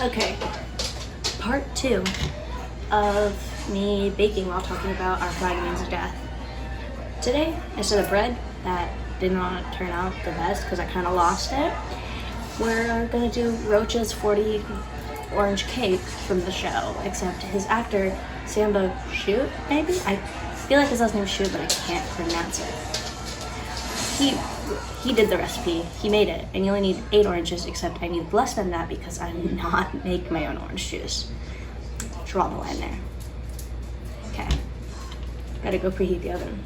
Okay, part 2 of me baking while talking about our flag means of death. Today, instead of bread, that did not turn out the best because I kind of lost it, we're gonna do Roach's 40 orange cake from the show, except his actor, Samba Schutte, maybe? I feel like his last name is Schutte, but I can't pronounce it. He did the recipe, he made it, and you only need 8 oranges, except I need less than that because I do not make my own orange juice. Draw the line there. Okay, gotta go preheat the oven.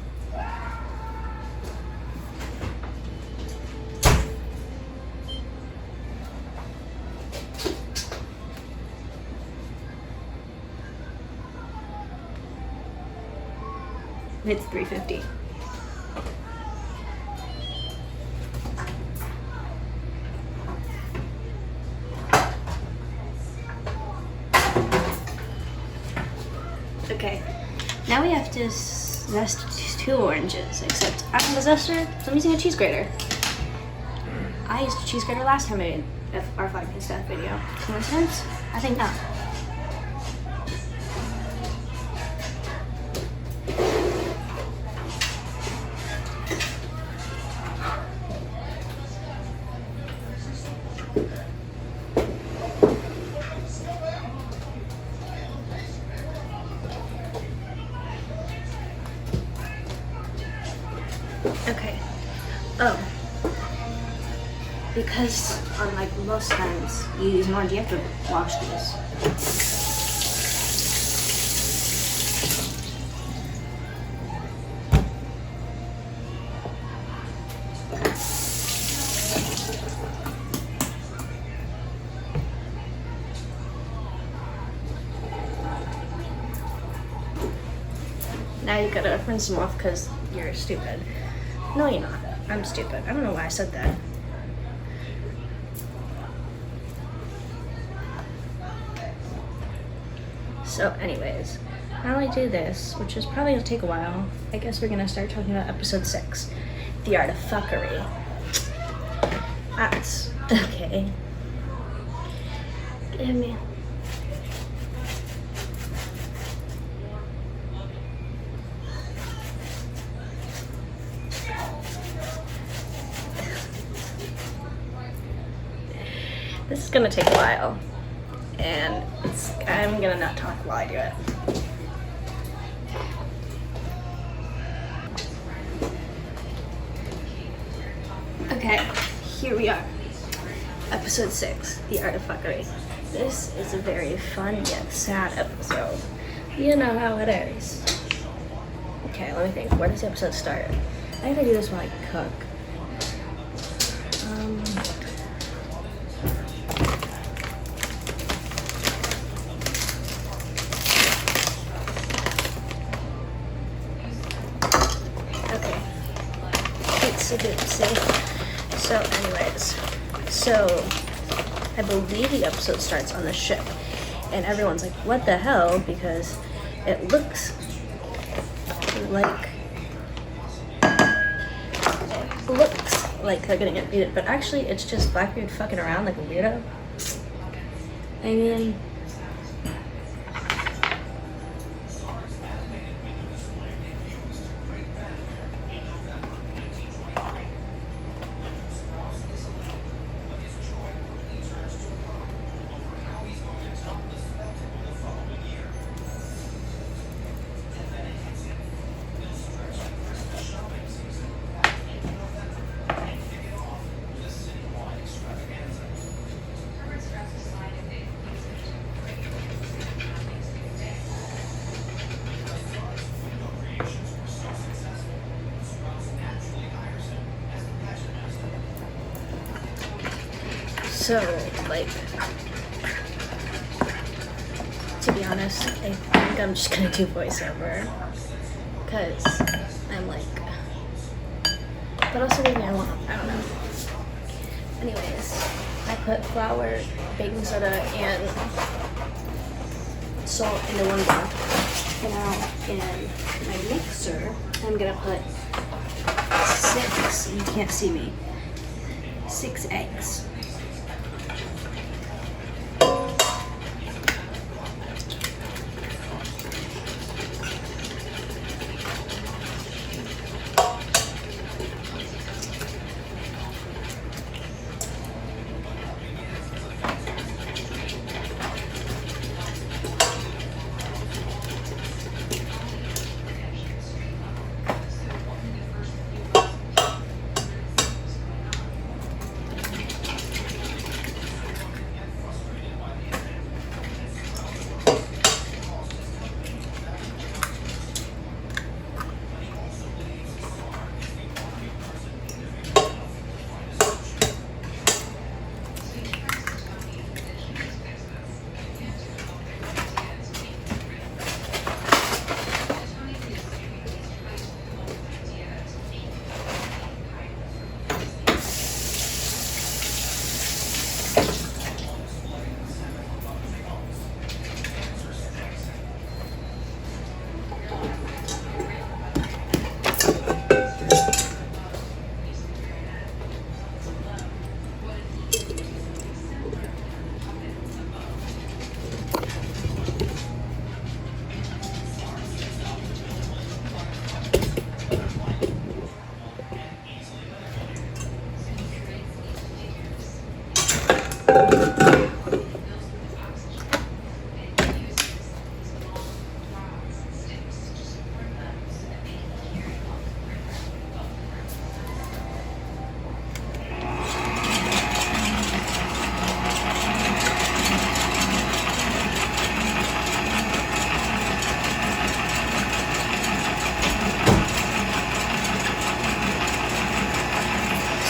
It's 350. Okay, now we have to zest 2 oranges, except I don't have a zester, so I'm using a cheese grater. I used a cheese grater last time I made our flag means death video. Coincidence? I think not. Okay. Oh. Because unlike most times you use an orange, you have to wash these. Now you gotta rinse them off because you're stupid. No, you're not. I'm stupid. I don't know why I said that. So anyways, now I do this, which is probably gonna take a while, I guess we're gonna start talking about episode 6, the art of fuckery. That's okay. Give me. This is gonna take a while, and I'm gonna not talk while I do it. Okay, here we are. Episode 6, the art of fuckery. This is a very fun yet sad episode. You know how it is. Okay, let me think. Where does the episode start? I gotta do this while I cook. So anyways, I believe the episode starts on the ship, and everyone's like, what the hell, because it looks like they're gonna get beat, but actually it's just Blackbeard fucking around like a weirdo. I mean, so, like, to be honest, I think I'm just gonna do voiceover, because I'm like, but also maybe I don't know. Anyways, I put flour, baking soda, and salt into one bowl. And now in my mixer, I'm gonna put 6, you can't see me, 6 eggs.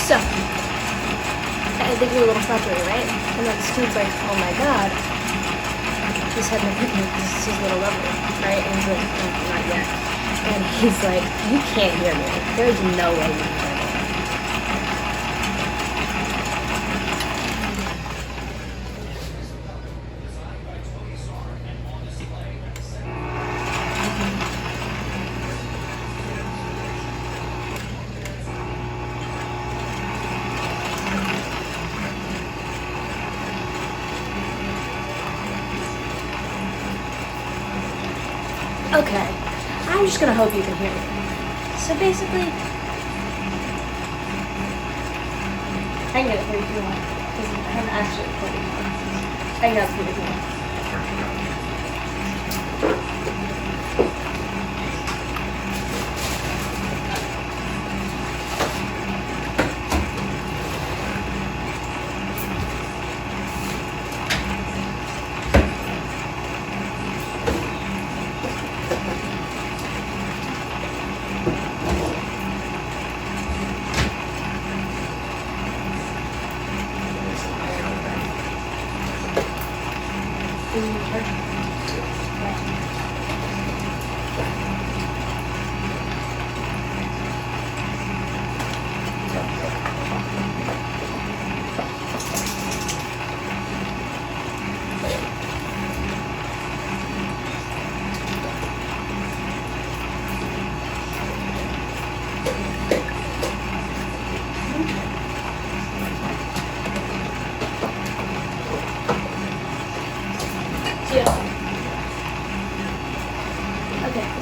So, they do a little slappery, right? And then Steve's like, oh my god, he's having a picnic, this is a little lovely, right? And he's like, oh, not yet. And he's like, you can't hear me. There's no way you can hear me. Okay, I'm just gonna hope you can hear me. So basically, I can get it for you if you want, because I haven't actually recorded it. I can get it for you if you want.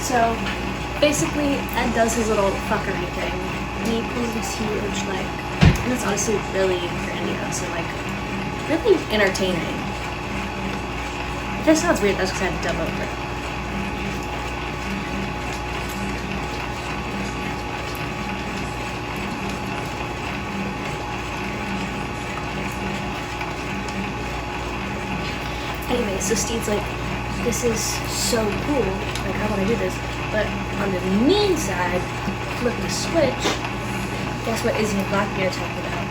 So basically, Ed does his little fuckery thing. He pulls this huge, like, and it's honestly really grandiose and, like, really entertaining. If this sounds weird, that's because I had to dub over it. Anyway, so Steve's like, this is so cool, like I want to do this, but on the mean side, flip the switch, guess what Izzy and Blackbeard are talking about?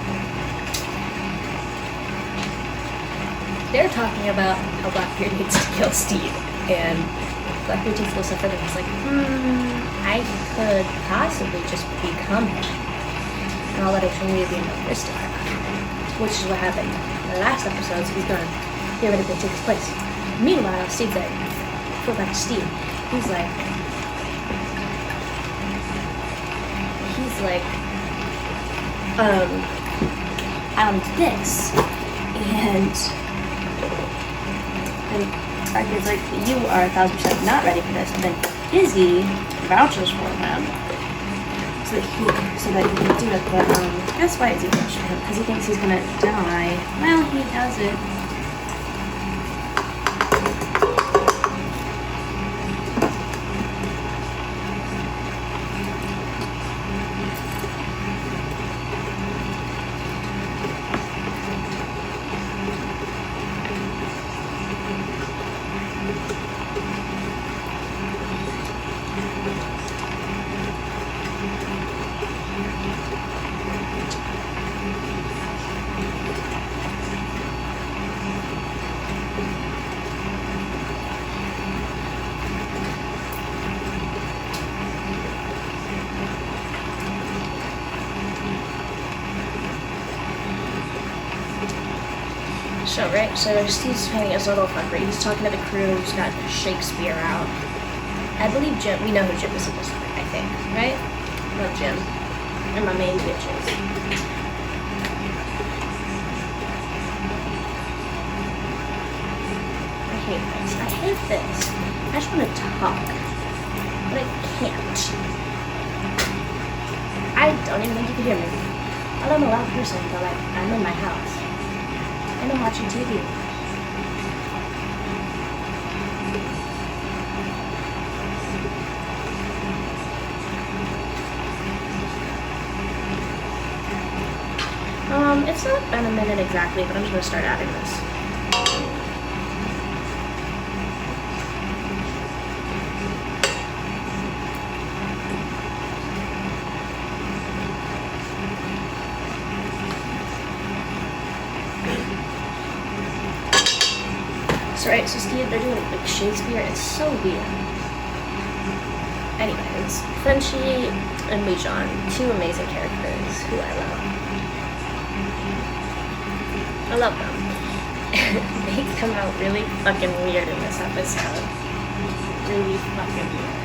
They're talking about how Blackbeard needs to kill Steve, and Blackbeard takes a little step further and he's like, I could possibly just become him, and all that I truly be an aristocrat, which is what happened in the last episode, so he's gonna theoretically take his place. Meanwhile, Steve's like, flip back to Steve. He's like, this. And Blackbeard's like, you are 1,000% not ready for this. And then Izzy vouches for him so that he can do it. But guess why Izzy vouches for him? Because he thinks he's gonna die. Well, he doesn't. So Steve's playing his little fuckery. He's talking to the crew. He's got Shakespeare out. I believe Jim. We know who Jim is supposed to be, I think, right? No, Jim. They're my main bitches. I hate this. I hate this. I just want to talk, but I can't. I don't even think you can hear me. I'm a loud person, but like I'm in my house. And I'm watching TV. It's not been a minute exactly, but I'm just gonna start adding this. So right, so Steve, they're doing like Shakespeare. It's so weird. Anyways, Frenchie and Mijan, two amazing characters who I love. I love them. They come out really fucking weird in this episode. Really fucking weird.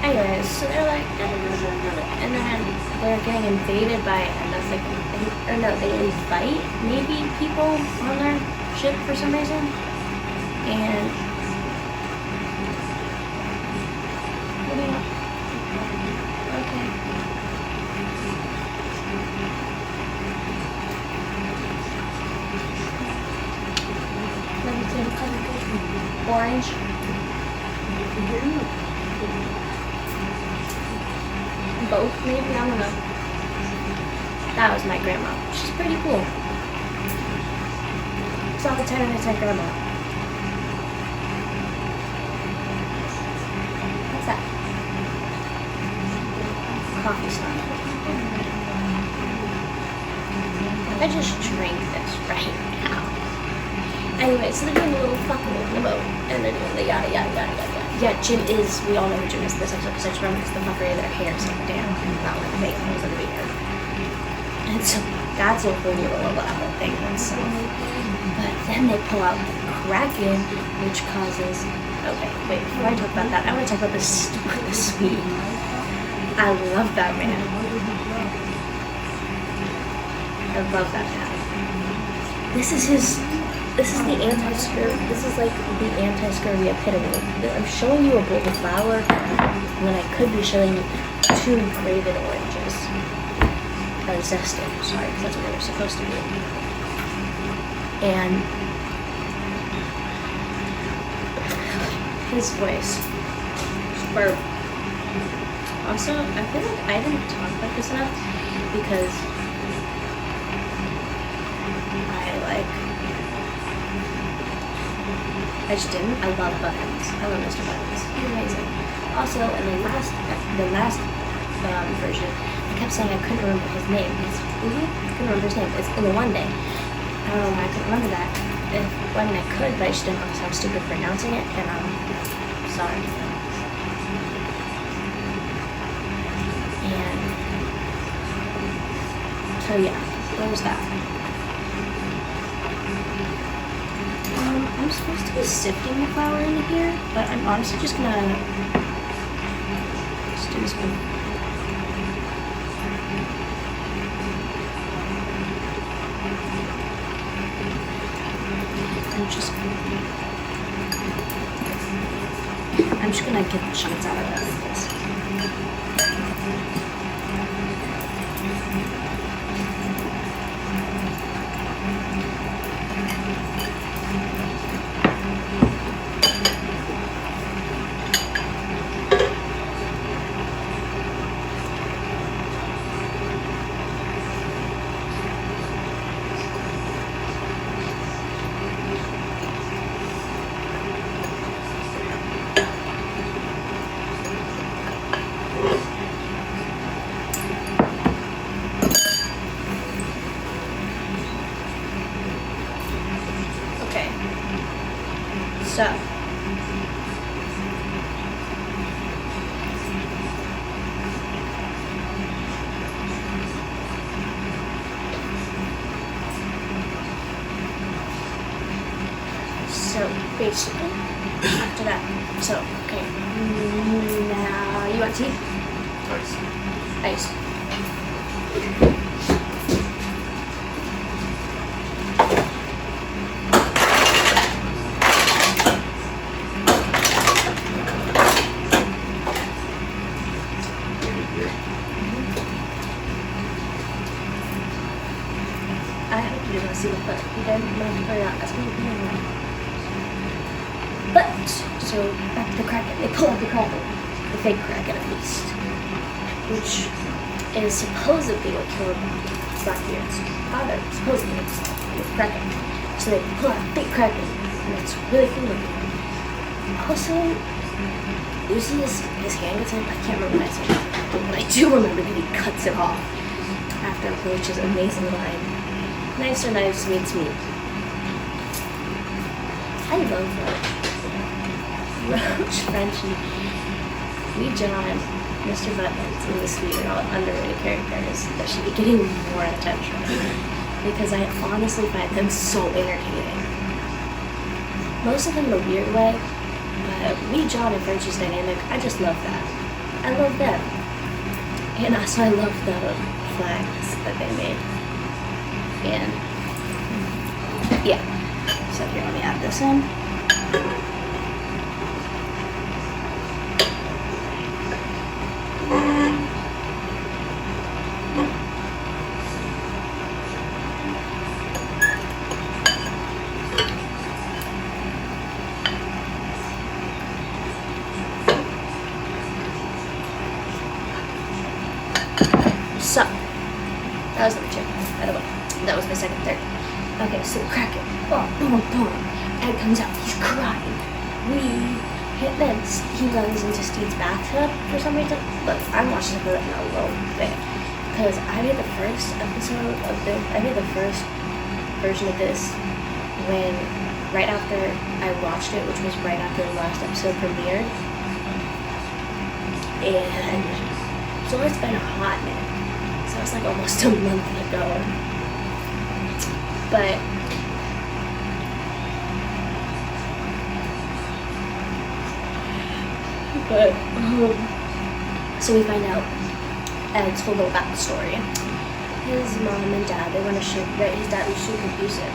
Anyways, so they're like, and then they're getting invaded by, and that's like, or no, they invite maybe people on their ship for some reason, and okay. Let me see the color. Orange. Both, maybe, I don't know. That was my grandma. She's pretty cool. It's all the time I said grandma. What's that? Coffee stuff. I just drank this right now. Anyway, so they're doing a little fucking in the boat, and they're doing the yada yada yada yada. Yeah, Jim is, we all know who Jim is this episode, because I just remember because the fuckery of their hair is like, damn, that one fake nose of the beard. And so that's a whole little elaborate thing in itself. But then they pull out the Kraken, which causes, okay, wait, before I talk about that, I want to talk about the Swede. I love that man. I love that man. This is the anti-scurvy. This is like the anti-scurvy epitome. I'm showing you a bowl of flour when I could be showing you two grated oranges. Or zested, sorry, because that's what they were supposed to be. And his voice. Burp. Also, I feel like I didn't talk about this enough because I just didn't. I love Buttons. I love Mr. Buttons. He's amazing. Also, in the last version, I kept saying I couldn't remember his name. I couldn't remember his name. It's in the one day. I don't know why I couldn't remember that. I mean, I could, but I just didn't know how stupid pronouncing it, and I'm sorry. And so yeah, there's that. I'm supposed to be sifting the flour into here, but I'm honestly just gonna just do this one. I'm just gonna get the chunks out of this. So, basically, after that, so, okay, now, you want tea? Ice. But, so, back to the Kraken. They pull out the Kraken. The fake Kraken, at least. Which is supposedly what killed Blackbeard's father, supposedly, is Kraken. So they pull out a big Kraken, and it's really cool looking. Also, Lucy's his hand gets in, I can't remember what I said, but I do remember that he cuts it off after Roach's amazing line. Nicer knives meets meat. I love Roach. Roach, Frenchie, Wee John, Mr. Buttons, and the Sweet are all underrated characters that should be getting more attention because I honestly find them so entertaining. Most of them in a weird way, but Wee John and Frenchie's dynamic, I just love that. I love them. And also I love the flags that they made. And yeah, so here, let me add this in. So, that was number 2, by the way. That was my second third. Okay, so Kraken. Oh, boom, boom. Ed comes out. He's crying. Then he runs into Steve's bathtub for some reason. Look, I'm watching it in a little bit. Because I made the first episode of this, I made the first version of this when, right after I watched it, which was right after the last episode premiered. And so it's been a hot minute. So it's like almost a month ago. But so we find out Ed's whole little backstory. His mom and dad, they want to shoot, right? His dad was super abusive.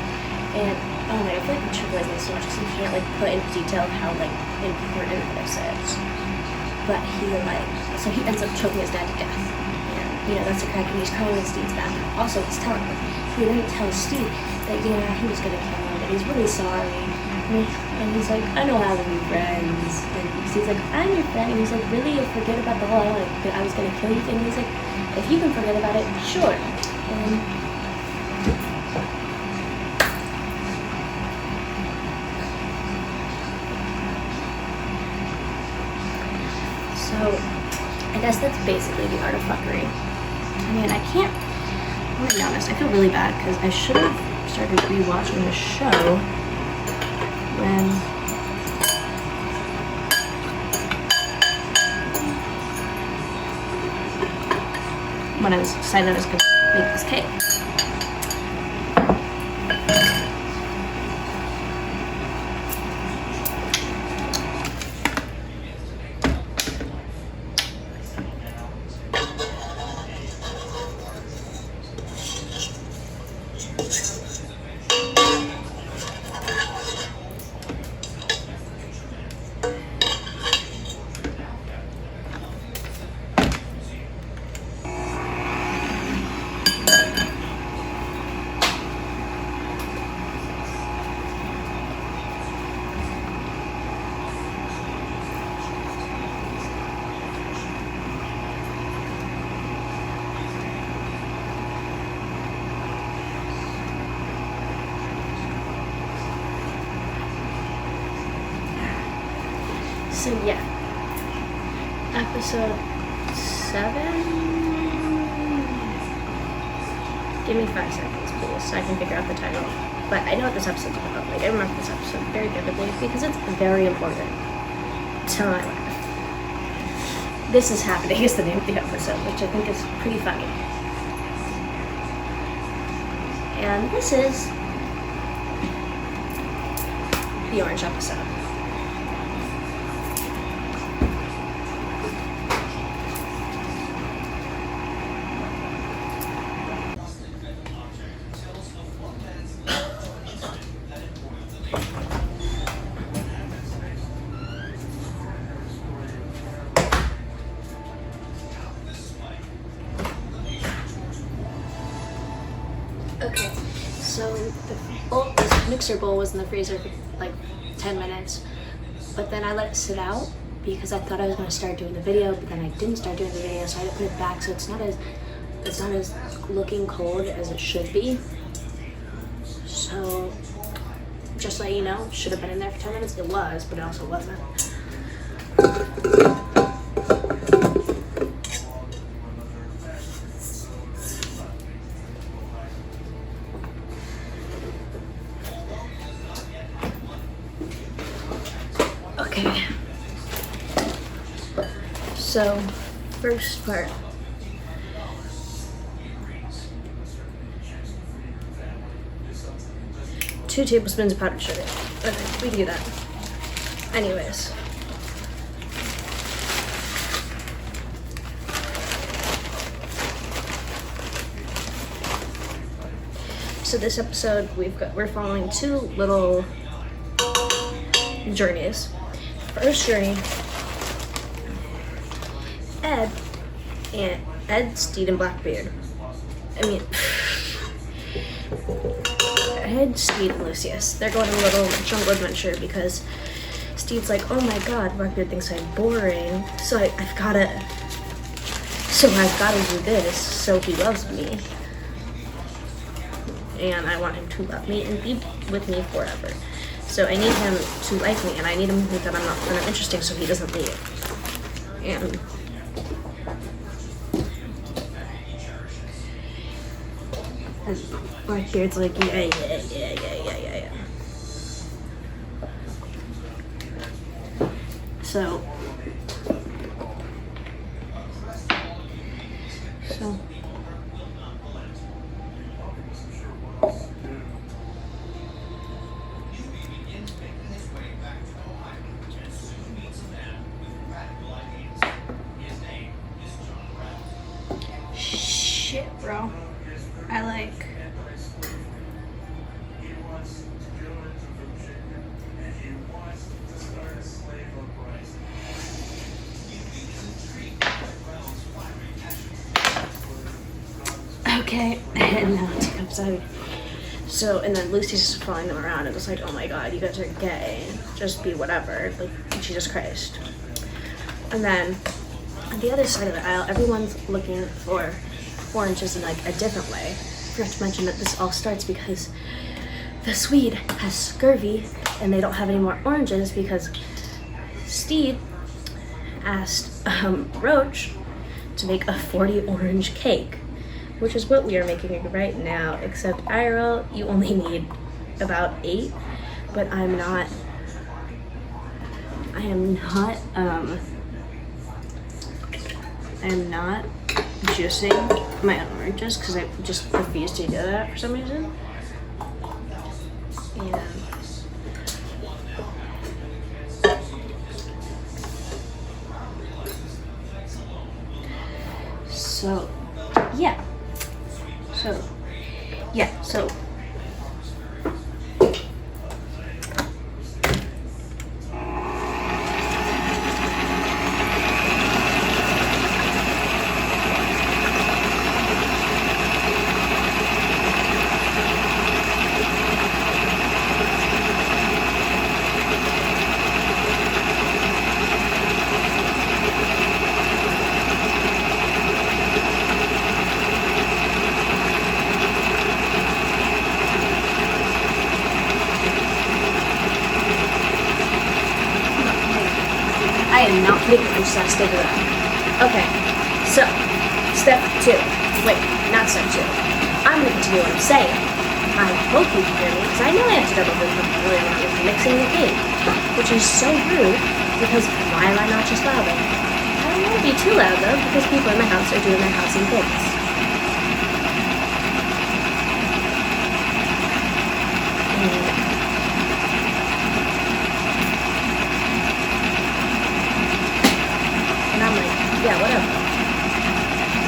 And oh my, I feel like I'm trivializing this so much because he can't like put into detail how like important this is. But so he ends up choking his dad to death. You know, that's a Kraken. He's crying in Steve's bathroom. Also, he's telling him. He then tells Steve that, yeah, he was going to kill him, and he's really sorry. And he's like, I know how to be friends. And Steve's like, I'm your friend. And he's like, really? You'll forget about the whole, like, I was going to kill you thing? And he's like, if you can forget about it, sure. So, I guess that's basically the art of fuckery. I mean, I can't, I'm gonna be honest, I feel really bad because I should have started rewatching the show when I was decided I was gonna make this cake. So yeah, episode 7. Give me 5 seconds, please, so I can figure out the title. But I know what this episode's about. Like, I remember this episode very vividly because it's very important to my life. This Is Happening is the name of the episode, which I think is pretty funny. And this is the orange episode. Okay, so this mixer bowl was in the freezer for like 10 minutes, but then I let it sit out because I thought I was going to start doing the video, but then I didn't start doing the video, so I had to put it back so it's not as it's not as looking cold as it should be. So, just so you know, should have been in there for 10 minutes. It was, but it also wasn't. Okay. So, first part. Two tablespoons of powdered sugar. Okay, we can do that. Anyways. So this episode we're following two little journeys. First journey, Ed, Steed, and Blackbeard. Ed, Steed, and Lucius. They're going on a little jungle adventure because Steed's like, oh my god, Blackbeard thinks I'm boring, so I've gotta do this so he loves me. And I want him to love me and be with me forever. So I need him to like me, and I need him to think that I'm interesting so he doesn't leave. And Blackbeard's like, yeah. So shit, bro. I like okay, and now it comes out. So, and then Lucy's just following them around and it's like, oh my god, you guys are gay. Just be whatever. Like, Jesus Christ. And then, on the other side of the aisle, everyone's looking for oranges in like a different way. I forgot to mention that this all starts because the Swede has scurvy and they don't have any more oranges because Steed asked Roach to make a 40 orange cake, which is what we are making right now, except IRL, you only need about 8, but I am not juicing my own oranges because I just refuse to do that for some reason. And so I am not putting it into step to that. Okay, so step 2. Wait, not step 2. I'm going to continue what I'm saying. I hope you can hear me because I know I have to double really loud with mixing the cake, which is so rude because why am I not just louder? I don't want to be too loud though because people in my house are doing their housing things. Yeah, whatever.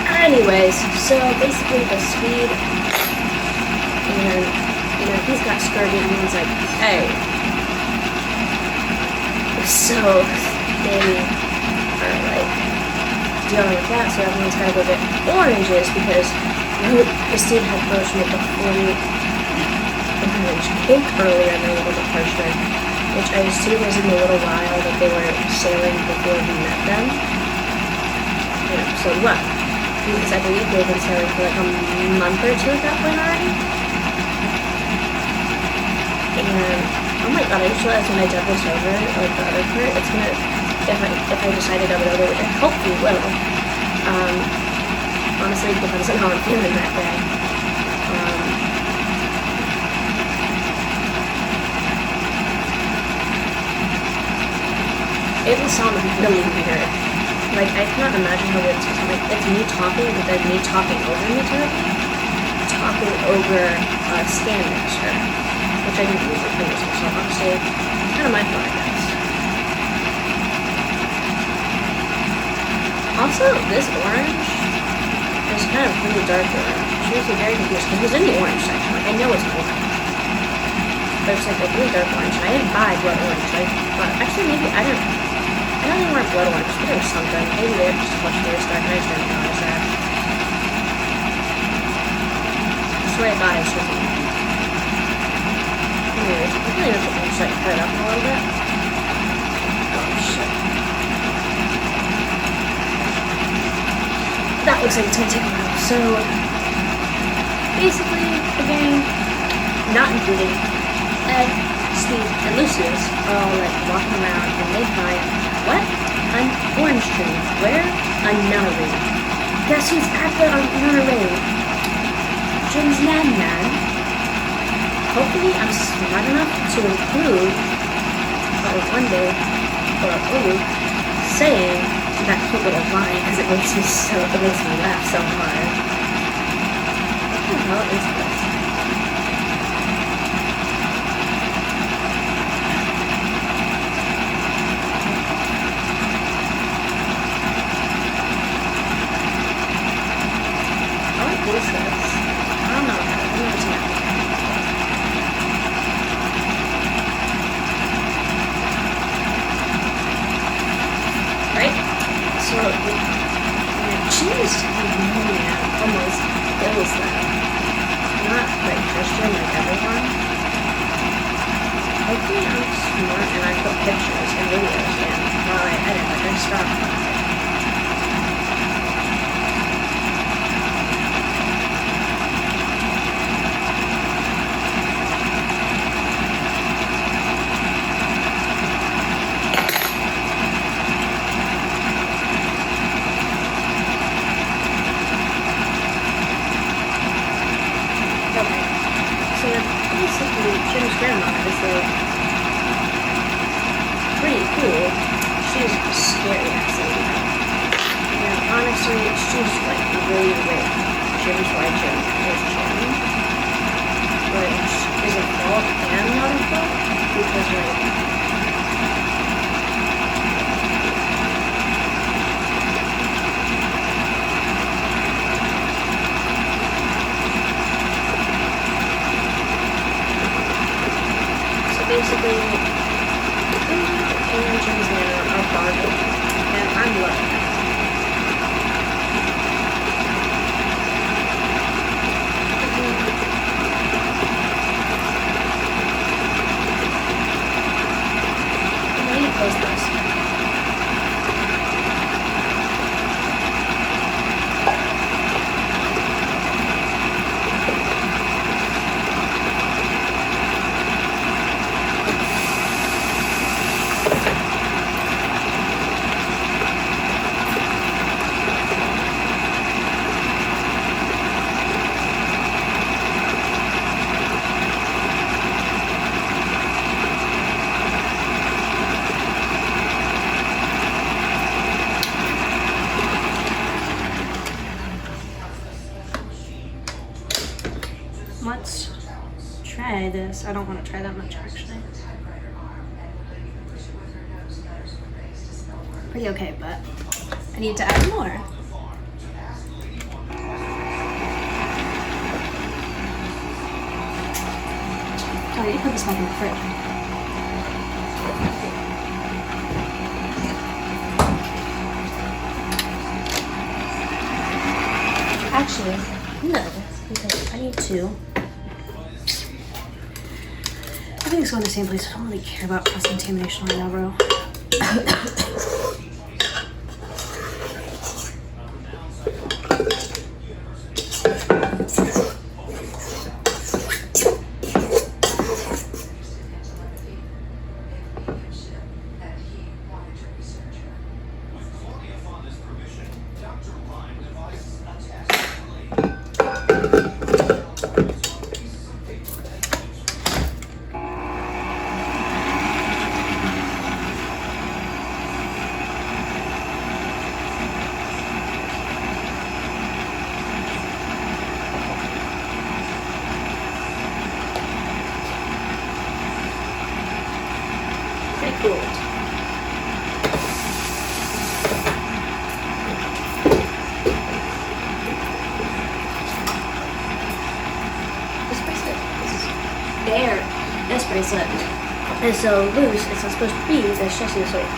Anyways, so basically the Swede, and he's got scurvy and he's like, hey. So they are like dealing with that, so everyone's gotta go get oranges because Christine had Roach make a 40 orange cake earlier in the little departure, which I assume was in the little while that they were sailing before we met them. So what? because I believe they've been sailing for like a month or two at that point already. And oh my god, I just realized when I dub this over, like the other part, it's gonna, if I decide to dub it over, which I hopefully will, honestly it depends on how I'm feeling that day. It will sound really weird. Like, I cannot imagine how it's just like, it's me talking, but then me talking over me talking over a scan mixer, which I didn't use previously, so honestly, kind of my fault, I guess. Also, this orange is kind of really dark orange. She was very confused because it was in the orange section. Like, I know it's orange, but it's like a really dark orange. And I didn't buy blood orange. But actually, maybe I don't think they weren't blood orange, but there was something. Maybe they were just a bunch of really dark, and I just didn't notice that. I swear to God, it's just. Anyways, I really need to start to cut it up a little bit. Oh shit. That looks like it's gonna take a while. So basically, the gang, not including Ed, Steve, and Lucius, are all like walking around and they find what? An orange tree. Where? A nunnery. Guess who's at the nunnery? Jim's Nan Man. Hopefully I'm smart enough to include, one day, or a week, saying that cute little line because it makes me laugh so hard. What the hell is this? What is this? I don't know. I've never seen it. Right? So, cheese almost kills them. Not like Christian like everyone. Hopefully I'm smart and I put pictures and videos in while I edit, like I stop. Jim's grandma is pretty cool. She's a scary ass lady. And honestly, she's like really rich. Jim's why Jim is Jim. Which is a fault and not a fault. Because like basically, and Jim's Nana are bargain, and I'm loving it. I need to close this. Let's try this. I don't want to try that much actually. Pretty okay, but I need to add more. Oh, I need to put this back in the fridge. Actually, no, because I need to. Everything's going to the same place. I don't really care about cross-contamination right now, bro. bracelet is so loose, it's not supposed to be this stretchy, so it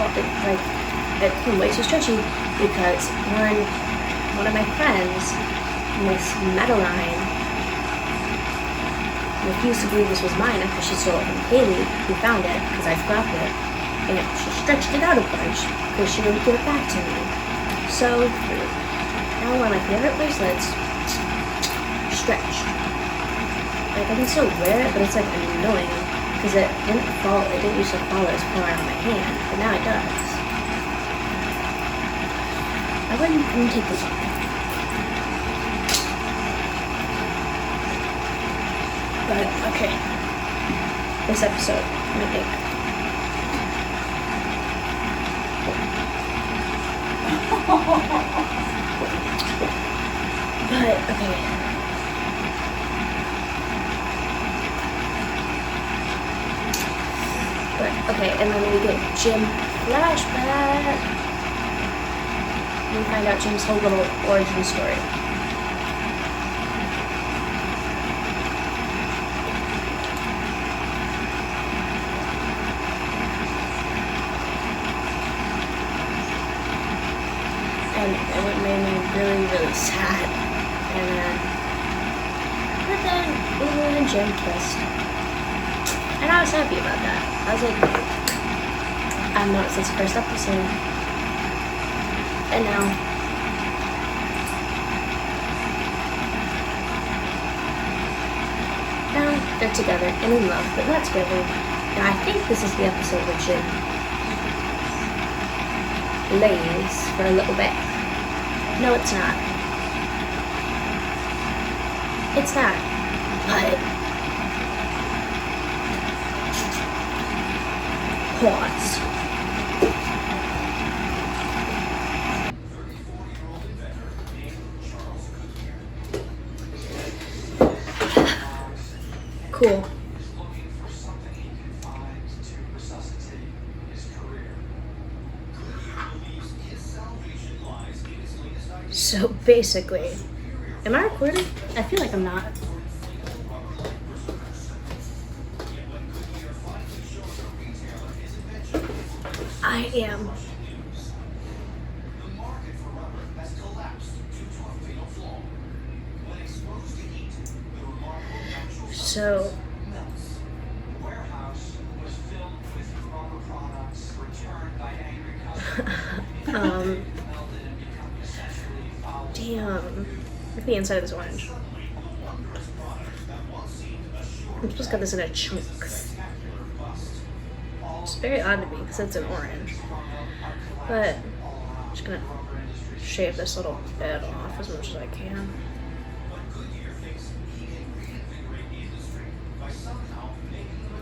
became way too stretchy because one of my friends, Miss Madeline, refused to believe this was mine after she stole it from Haley, who found it because I grabbed it, and she stretched it out a bunch because she wouldn't give it back to me. So now one of my favorite bracelets stretched. Like I can still wear it, but it's like annoying because it didn't used to follow as far on my hand, but now it does. I wouldn't take this off. But okay, this episode, my take. But okay. But okay, and then we get Jim flashback. We find out Jim's whole little origin story. And it made me really, really sad. But then Lulu and Jim kissed. And I was happy about that. I was like, I've noticed this first episode. And now they're together and in love, but not together. And I think this is the episode where Jim lays for a little bit. No, it's not. It's not. But pause. Cool. So basically, am I recording? I feel like I'm not. I am. So damn. Look at the inside of this orange. I'm just got this in a chunks. It's very odd to me because it's an orange. But I'm just gonna shave this little bit off as much as I can.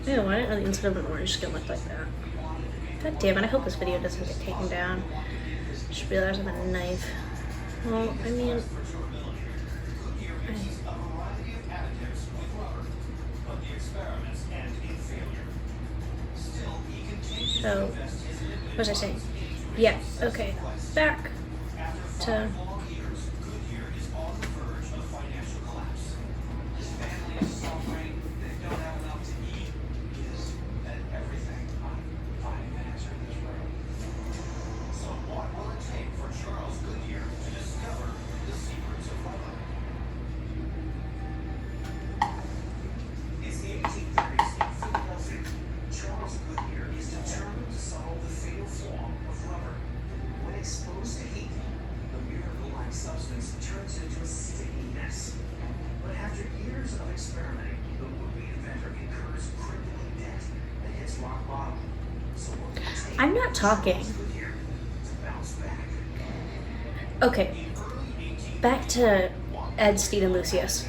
Ew, why didn't the inside of an orange skin look like that? God damn it, I hope this video doesn't get taken down. Just realized with a knife. Well, I mean... So, what was I saying? Yeah, okay. Back to... I'm not talking. Okay, back to Ed, Steed, and Lucius.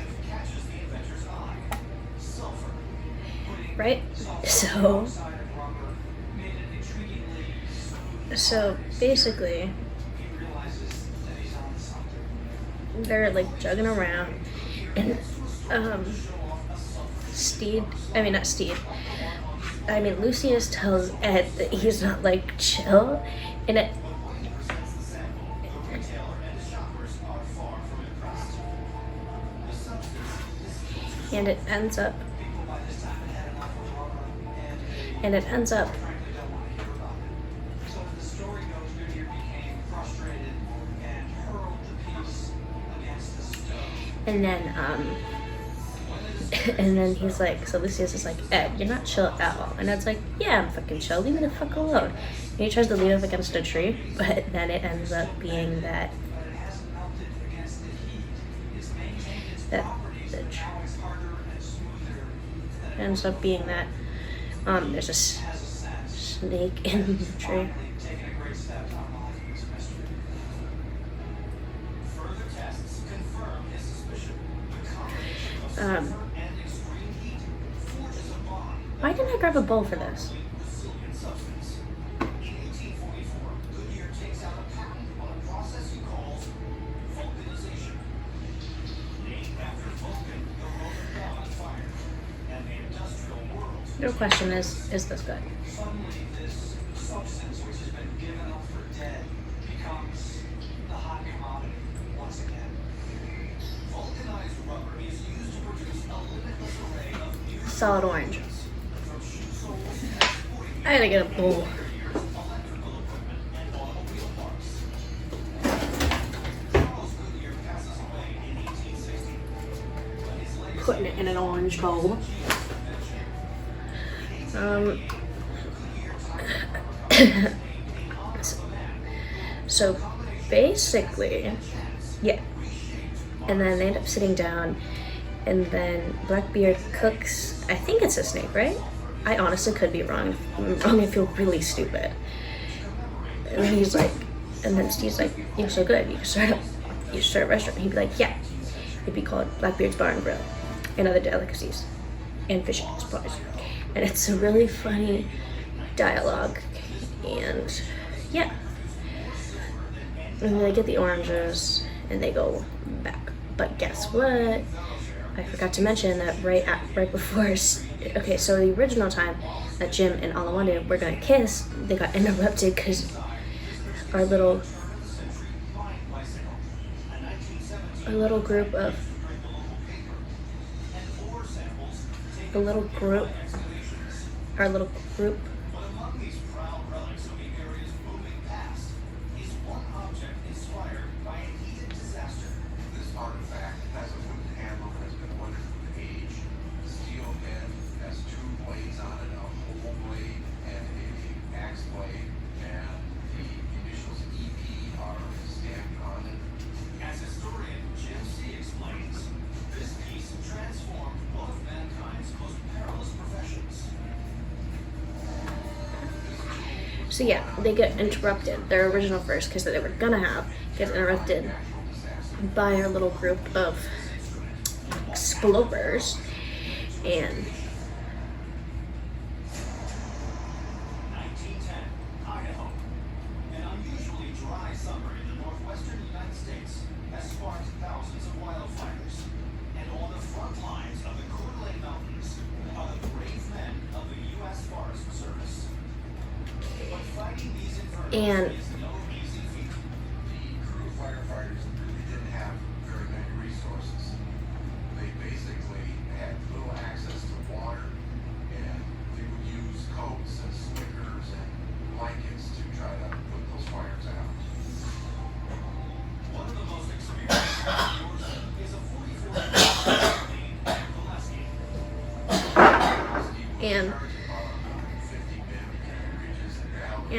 Right? So basically, they're like jugging around, and Lucius tells Ed that he's not like chill, and it ends up And it ends up and then and then he's like, so Lucius is like, Ed, you're not chill at all. And Ed's like, yeah, I'm fucking chill, leave me the fuck alone. And he tries to lean up against a tree, but then it ends up being that there's a snake in the tree. Why didn't I grab a bowl for this? The question is this good? Solid orange. I gotta get a bowl. Putting it in an orange bowl. So basically, yeah. And then they end up sitting down, and then Blackbeard cooks, I think it's a snake, right? I honestly could be wrong. If I'm wrong, I feel really stupid. And then he's like, and then Steve's like, you're so good, you start a restaurant. He'd be like, yeah. It'd be called Blackbeard's Bar and Grill, and other delicacies, and fishing supplies. And it's a really funny dialogue, and yeah. And they get the oranges, and they go back. But guess what? I forgot to mention that right before, okay, so the original time that Jim and Alawande were gonna kiss, they got interrupted because our little group So yeah, they get interrupted. Their original first kiss that they were gonna have gets interrupted by our little group of explorers, and and firefighters really didn't have very many resources. They basically had little access to water, and they would use coats and slickers and blankets to try to put those fires out. One of the most experienced is a 44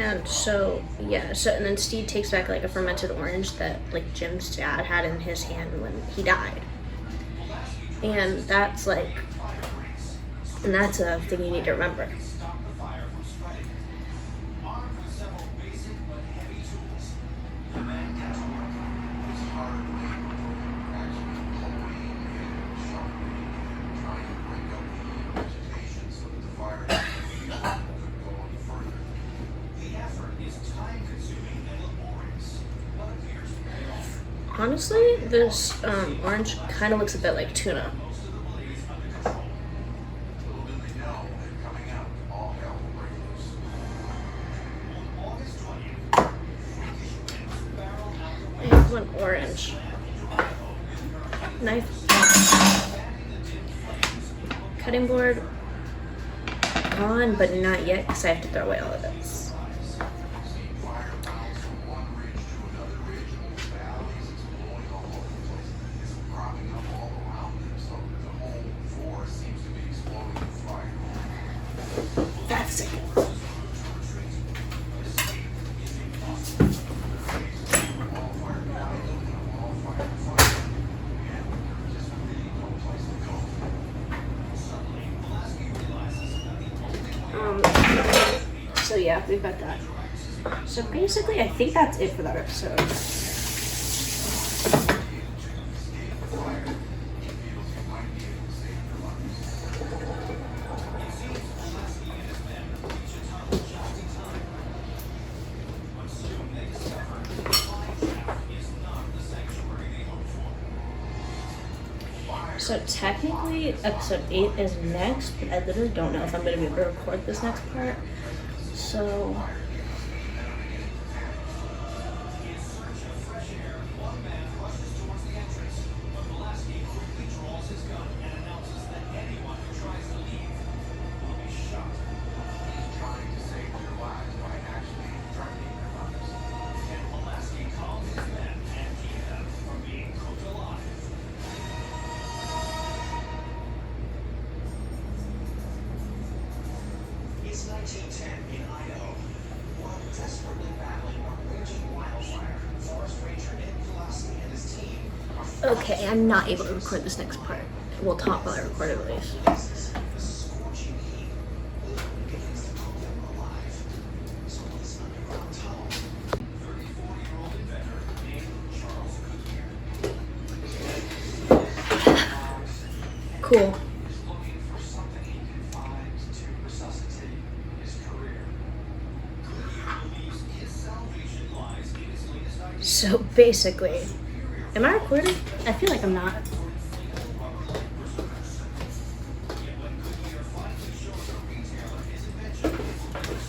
and so yeah, so and then Steve takes back like a fermented orange that like Jim's dad had in his hand when he died, and that's a thing you need to remember. Honestly, this orange kind of looks a bit like tuna. I have one orange. Knife. Cutting board. on, but not yet because I have to throw away all of this. Fire bounced from one ridge to another ridge, and the valleys, it's blowing all over the place. It's cropping up all around them, so the whole forest seems to be exploding with fire. That's sick. So yeah, we've got that. So basically, I think that's it for that episode. So technically, episode 8 is next, but I literally don't know if I'm going to be able to record this next part. So It's 1910 in Idaho. While desperately battling a raging wildfire, Forest Ranger Ed Pulaski and his team are okay, I'm not able to record this next part. We'll talk while I record it at least. the scorching heat begins to cook them alive. So this underground tunnel, 34-year-old inventor named Charles Goodyear Cool. is looking for something he can find to resuscitate his career. Goodyear believes his salvation lies in his latest idea. So basically, am I recording? I feel like I'm not.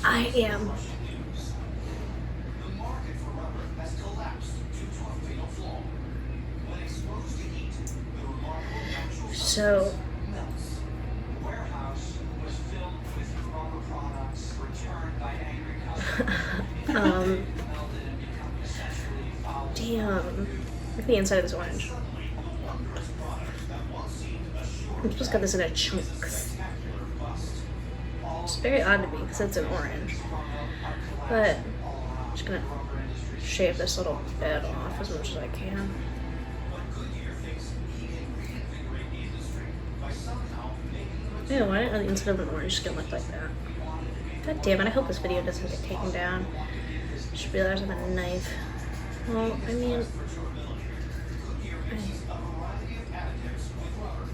I am. The market for rubber has collapsed due to a fatal flaw. When exposed to heat, the remarkable natural So melts. The warehouse was filled with rubber products returned by angry customers. um Melted and become essentially foul. damn. Look at the inside of this orange. Suddenly, the wondrous product that once seemed assured I'm just got this in a chunks. spectacular bust. It's very odd to me because it's an orange. But I'm just gonna shave this little bit off as much as I can. Goodyear thinks he can reinvigorate the industry by somehow making the Yeah, why didn't the inside of an orange skin look like that? God damn it, I hope this video doesn't get taken down. Just realized with a knife. Well, I mean, Goodyear uses a variety of additives with rubber,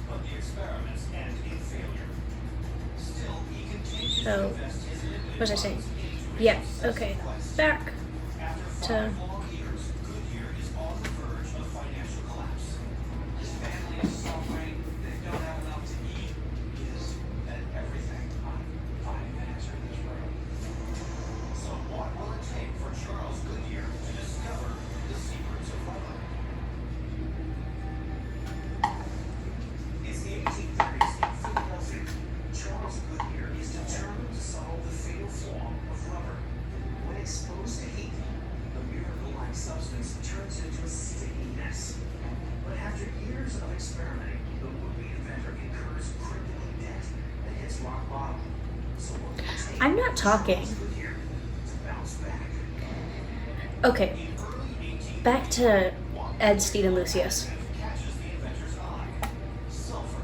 but the experiments end in failure. Still, he continues so, to invest his limited what was I saying? funds Yeah, okay. Back After to 5 long years, Goodyear is on the verge of financial collapse. His family is suffering, they don't have enough to eat. Is that everything on finding an answer in this world? So what will it take for Charles Goodyear to discover the secrets of rubber? It's the 1830s in Philadelphia. Charles Goodyear is determined to solve the fatal flaw of rubber. When exposed to heat, the miracle-like substance turns into a sticky mess. But after years of experimenting, the would-be inventor incurs crippling debt and hits rock bottom. So what will it take I'm not talking. for Goodyear to bounce back? okay. In early 18 Back to Ed, Steed, and Lucius. catches the inventor's eye. Sulfur.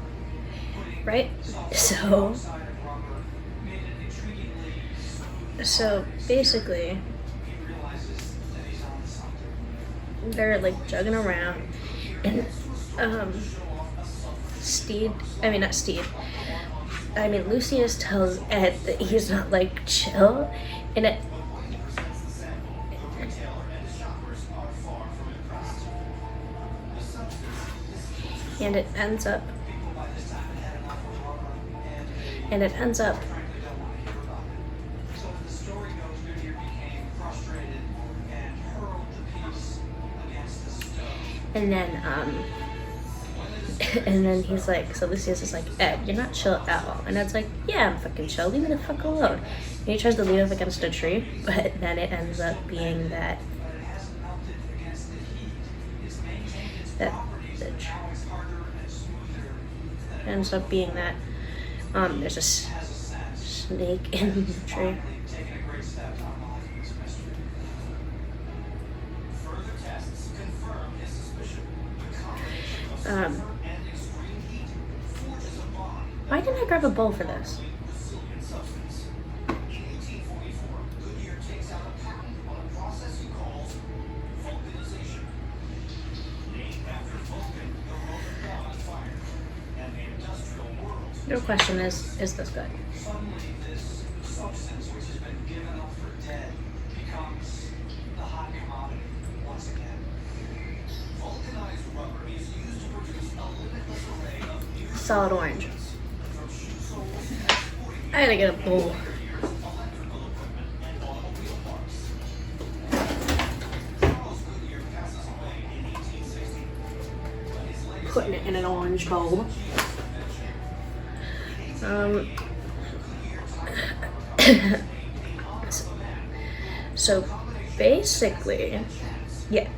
Putting Right? So oxide of rubber made it intriguingly smooth. so basically He realizes that he's on to something. they're like jugging around and Lucius tells Ed that he's not like chill and it When he presents the sample, the retailer and his shoppers are far from impressed. The substance is and it ends up people by this time had had enough of rubber, and they and it ends up frankly don't want to hear about it. So as the story goes, Goodyear became frustrated and hurled the piece against the stove. and then When the And then he's like, so Lucius is like, Ed, you're not chill at all. And Ed's like, yeah, I'm fucking chill. Leave me the fuck alone. And he tries to lean up against a tree, but then it ends up being that there's a snake in the tree. Why didn't I grab a bowl for this? The question is this good? Suddenly, this substance which has been given up for dead becomes the hot commodity once again. Vulcanized rubber is used to produce a limitless array of new Solid orange. from shoe soles and sporting I gotta get a bowl. electrical equipment and automobile parts. Charles Goodyear passes away in 1860. But his legacy Putting it in an orange bowl. So basically, yeah.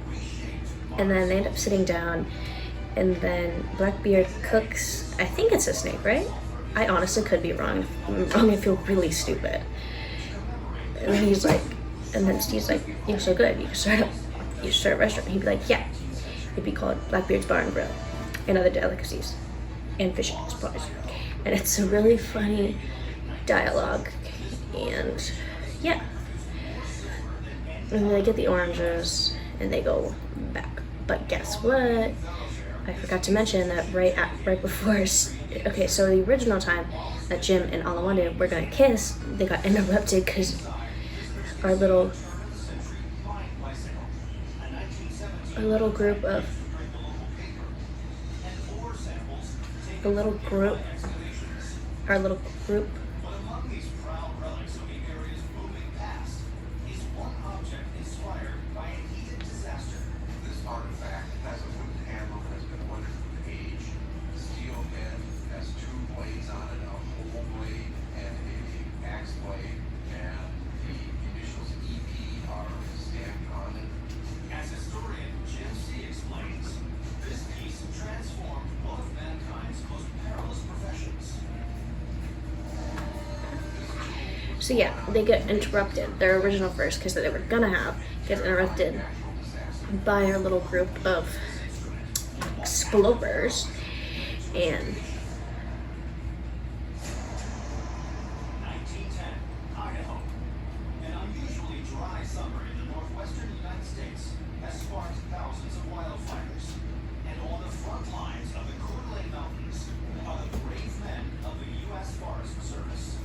And then they end up sitting down, and then Blackbeard cooks. I think it's a snake, right? I honestly could be wrong. If I'm wrong, I feel really stupid. And then he's like, and then Steve's like, "You're so good. You start a restaurant." He'd be like, "Yeah." It'd be called Blackbeard's Bar and Grill, and other delicacies, and fishing supplies. And it's a really funny dialogue, and yeah. And they get the oranges, and they go back. But guess what? I forgot to mention that right before. Okay, so the original time that Jim and Alawande were gonna kiss, they got interrupted because our little group of our little group But among these proud relics of the area's booming past is one object inspired by a heated disaster. This artifact has a wooden handle that has been weathered with age. The steel head has two blades on it, a whole blade and a axe blade, and the initials EP are stamped on it. As historian Jim C. explains, this piece transformed one of mankind's most perilous professions. So yeah, they get interrupted. Their original first kiss that they were gonna have gets interrupted by our little group of explorers, and 1910, Idaho. An unusually dry summer in the northwestern United States has sparked thousands of wildfires. And on the front lines of the Coeur d'Alene Mountains are the brave men of the U.S. Forest Service.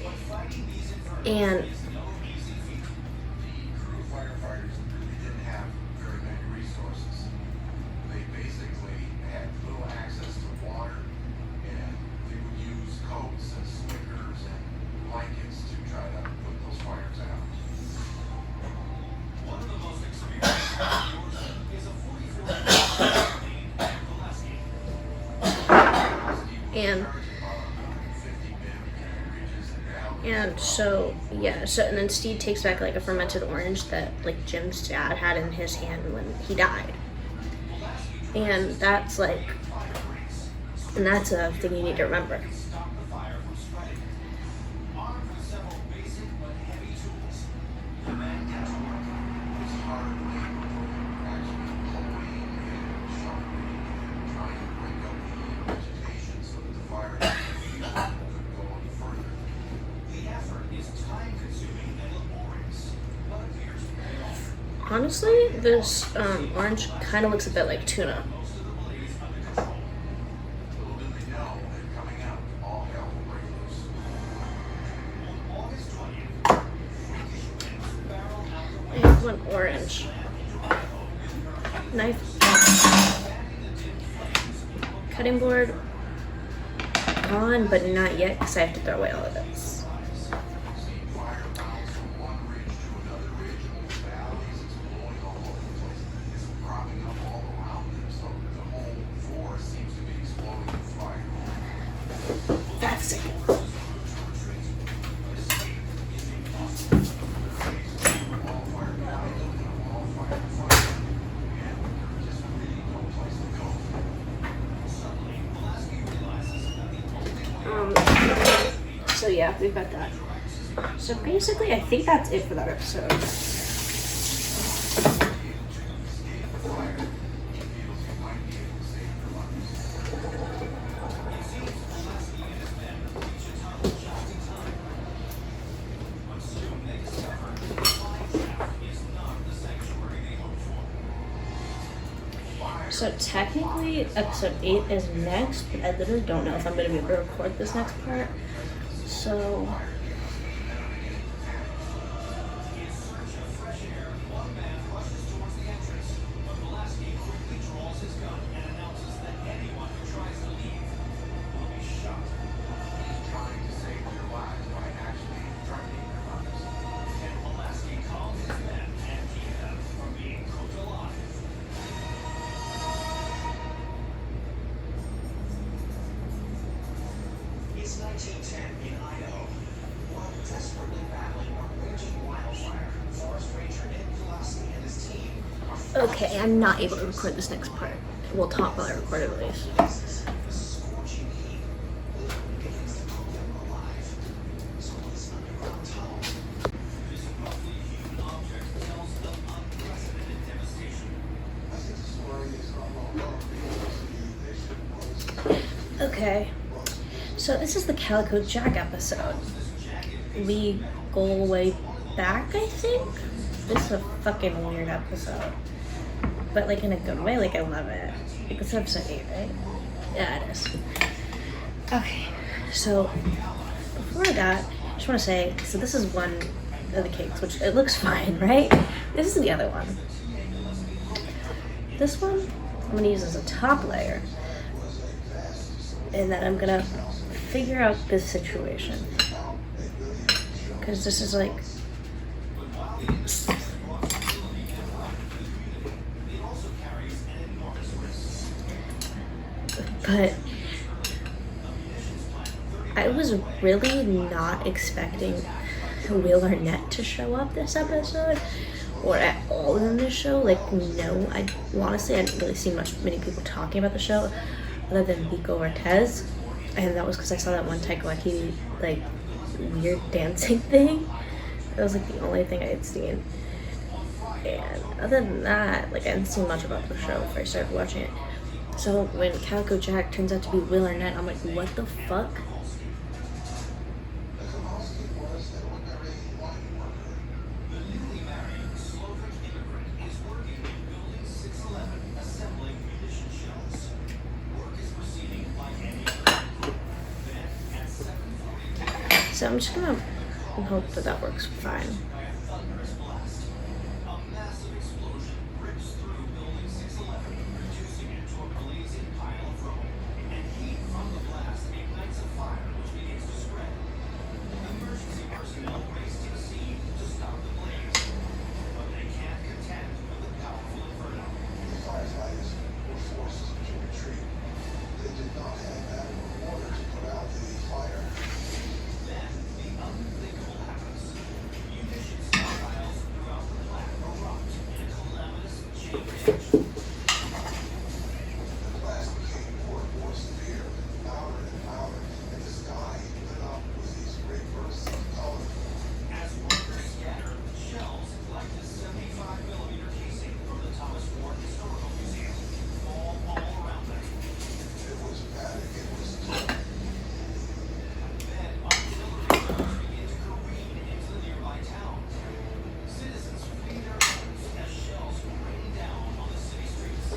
But fighting these And- infernos is no easy feat. The crew of firefighters really didn't have very many resources. They basically had little access to water, and they would use coats and slickers and blankets to try to put those fires out. One of the most experienced rescuers is a 44-year-old named Gillespie. and so yeah, and then Steve takes back like a fermented orange that like Jim's dad had in his hand when he died, and that's a thing you need to remember. Stop the fire from spreading. Armed with several basic but heavy tools, the men get to work. It's hard labor, actually pulling and sharpening and trying to break up the vegetation so that the fire could go on further. The effort is time-consuming and laborious, but appears to pay off. Honestly, this orange kind of looks a bit like tuna. Most of the blaze under control. Little did they know that coming out, all hell will break loose. On August 20th, freakish winds barrel out the I way. have one orange knife, cutting board gone, but not yet because I have to throw away all of this. See fire bounce from one ridge to another ridge in the valleys. It's blowing all over the place. It's cropping up all around them. So the whole forest yeah, we've got that. So basically, I think that's it for that episode. So technically, episode 8 is next, but I literally don't know if I'm going to be able to record this next part. So It's 1910 in Idaho. While desperately battling a raging wildfire, Forest Ranger Ed Pulaski and his team are okay, I'm not able to record this next part. We'll talk while I record it at least. the scorching heat literally begins to cook them alive. So this underground tunnel. This roughly human object tells of unprecedented devastation. I think the story is because Okay, so this is the Calico Jack episode. We go way back, I think. This is a fucking weird episode, but like in a good way. Like I love it. Like it's episode 8, right? Yeah, it is. Okay, so before that, I just want to say, so this is one of the cakes, which it looks fine, right? This is the other one. This one I'm gonna use as a top layer, and then I'm gonna figure out this situation, because this is like but I was really not expecting Will Arnett to show up this episode or at all in this show. Like, no, I honestly I didn't really see many people talking about the show other than Vico Ortez, and that was because I saw that one Taika Waititi like weird dancing thing. That was like the only thing I had seen, and other than that, like I didn't see much about the show before I started watching it. So when Calico Jack turns out to be Will Arnett, I'm like, what the fuck? The newly married Slovak immigrant is working in Building 611, assembling munition shells. Work is proceeding like any other. Then, at 7:40, So I'm just gonna hope that that works fine. by a thunderous blast, a massive explosion rips through Building 611, reducing it to a blazing pile of rubble. And heat from the blast ignites a fire which begins to spread. Emergency personnel race to the scene to stop the blaze. But they can't contend with the powerful inferno. the firefighters were forced to retreat. They did not have adequate water to put out the fire. Then, the unthinkable happens. Munition stockpiles throughout the plant erupt in a calamitous chain reaction. The blast became more severe, louder and louder, and the sky lit up with these great bursts of color. As workers scatter, shells like the 75mm casing from the Thomas Ward Historical Museum fall all around them. It was panic. It was terror. Then artillery bombs begin to careen into the nearby town. Citizens flee their homes as shells rain down on the city streets.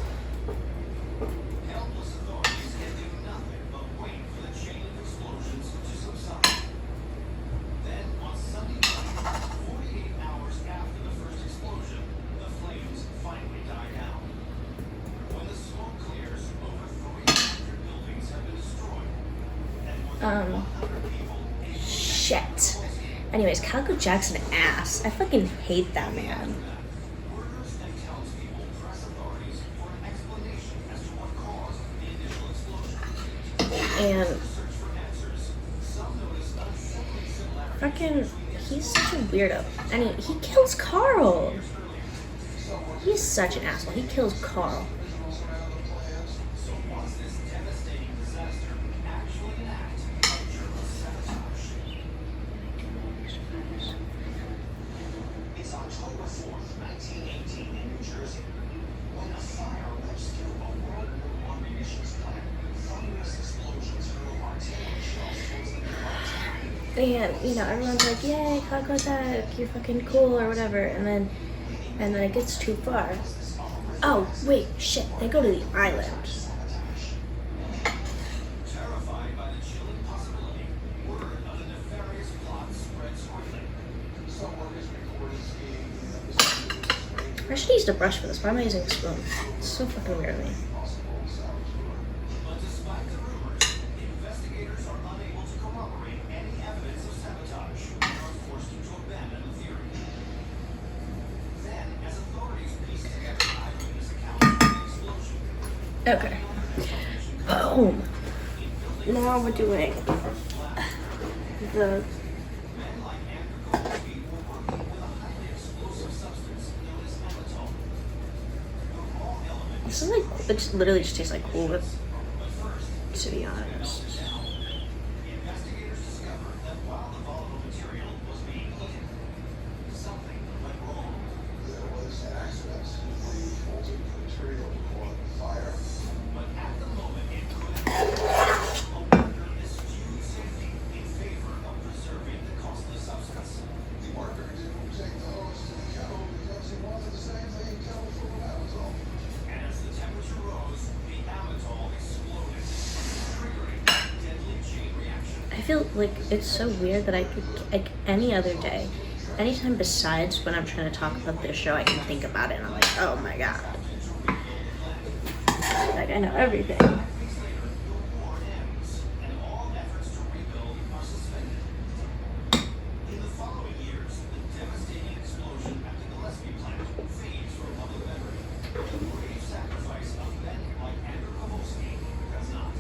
Helpless authorities can do nothing but wait for the chain of explosions to subside. Then, on Sunday night, 48 hours after the first explosion, the flames finally die down. When the smoke clears, over 300 buildings have been destroyed, and more than 100 people, Shit. Anyways, Calico Jack's an ass. I fucking hate that man. workers and townspeople press authorities for an explanation as to what caused the initial explosion. And Search for answers. Some notice unsettling similarities. fucking, he's such a weirdo. And he kills Carl. He's such an asshole. He kills Carl. So was this devastating disaster actually an act of German sabotage? It's October 4th, 1918 in New Jersey, when a fire rips through a World War I munitions plant. Thunderous explosions threw artillery shells towards the nearby town. And, you know, everyone's like, yay, Clock Attack, you're fucking cool or whatever. And then it gets too far. Oh, wait, shit, they go to the island. Terrified by the chilling possibility, word of the nefarious plot spreads quickly. Some workers reported seeing the I should use the brush for this. Why am I using a spoon? It's so fucking weird to me. possible salvage work. But despite the rumors, investigators are unable to corroborate any evidence of sabotage and are forced to abandon the theory. Then, as authorities piece together eyewitness accounts of the explosion, Okay. Boom. Now we're doing the men like Andrew Goldstein were working with a highly explosive substance known as amatol. The raw element this is like it literally just tastes like cool whip, but first, to be honest. investigators discovered that while the volatile material was being heated, something went wrong. There was an accident. The molten material caught fire. But at the moment it could have a worker eschewed safety in favor of preserving the costly substance. The worker didn't take the hose to the kettle because he wanted the same thing kettle full of amatol. And as the temperature rose, the amatol exploded, triggering a deadly chain reaction. I feel like it's so weird that I could, like, any other day, anytime besides when I'm trying to talk about this show, I can think about it and I'm like, oh my god. Like, I know everything. Weeks later, the war ends, and all efforts to rebuild are suspended. In the following years, the devastating explosion at the Gillespie plant fades from public memory. The brave sacrifice of men like Andrew Goldstein does not.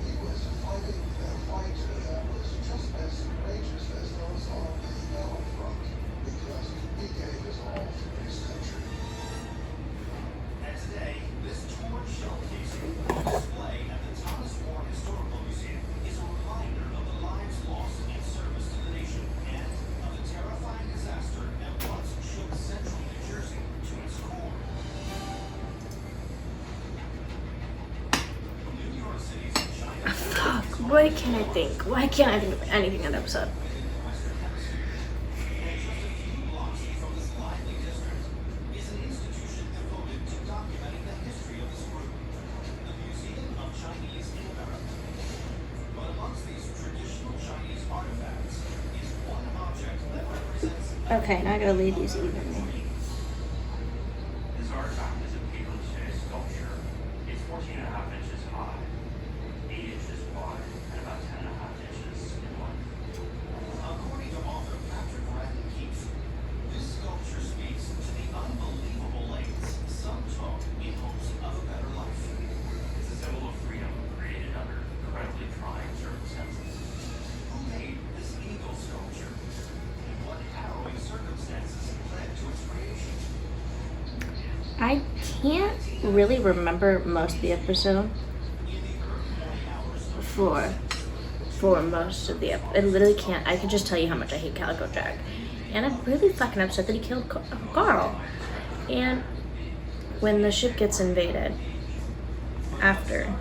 He was fighting a fight that was just as courageous as those on the battlefront because he gave his all for his country. And today, this torn shell casing on display at the Thomas More Historical Museum is a reminder of the lives lost in service to the nation and of the terrifying disaster that once shook central New Jersey to its core. New York City's China Fuck, why can't I think? Why can't I think of anything in the episode? within the Western Hemisphere. And just a few blocks from this lively district is an institution devoted to documenting the history of this group, the Museum of Chinese in America. But amongst these traditional Chinese artifacts is one object that represents Okay, now I gotta leave these evenly. This artifact is a paper-mache sculpture. It's 14.5 inches high, 8 inches wide, and about 10.5 inches in length. According to author Patrick Radden Keefe, this sculpture speaks to the unbelievable lengths some took in hopes of a better life. It's a symbol of freedom created under incredibly trying circumstances. Who made this eagle sculpture? And what harrowing circumstances led to its creation? I can't really remember most of the episode for most of the episode. I literally can't. I can just tell you how much I hate Calico Jack. And I'm really fucking upset that he killed Carl. And when the ship gets invaded, after.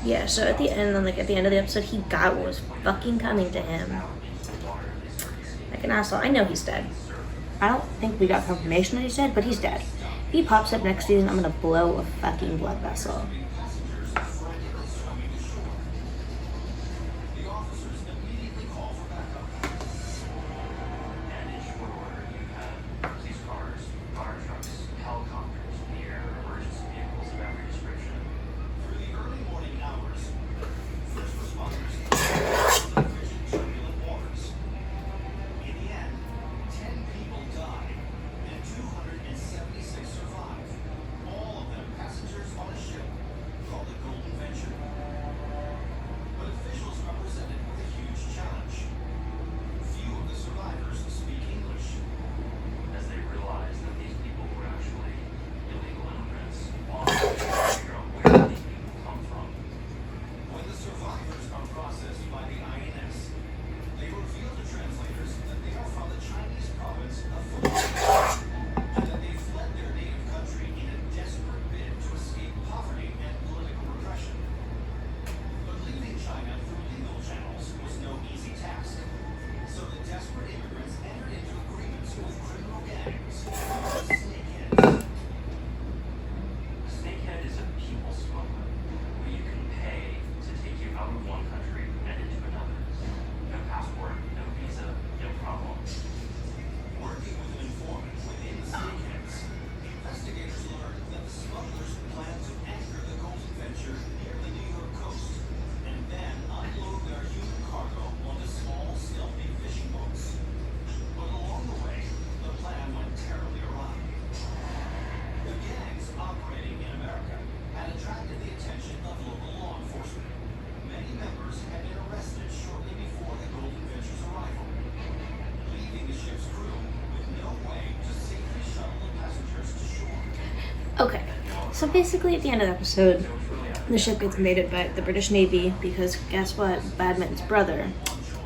Yeah, so at the end, at the end of the episode, he got what was fucking coming to him. Like an asshole. I know he's dead. I don't think we got confirmation that he's dead, but he's dead. If he pops up next season, I'm gonna blow a fucking blood vessel. The officers immediately call for backup. And in short order, you have police cars, fire trucks, helicopters, in the air, emergency vehicles of every description. Through the early morning hours, first responders the frigid, turbulent waters. In the end, 10 people died and 276 survived, all of them passengers on a ship Okay, so basically at the end of the episode, the ship gets invaded by the British Navy because guess what? Badminton's brother,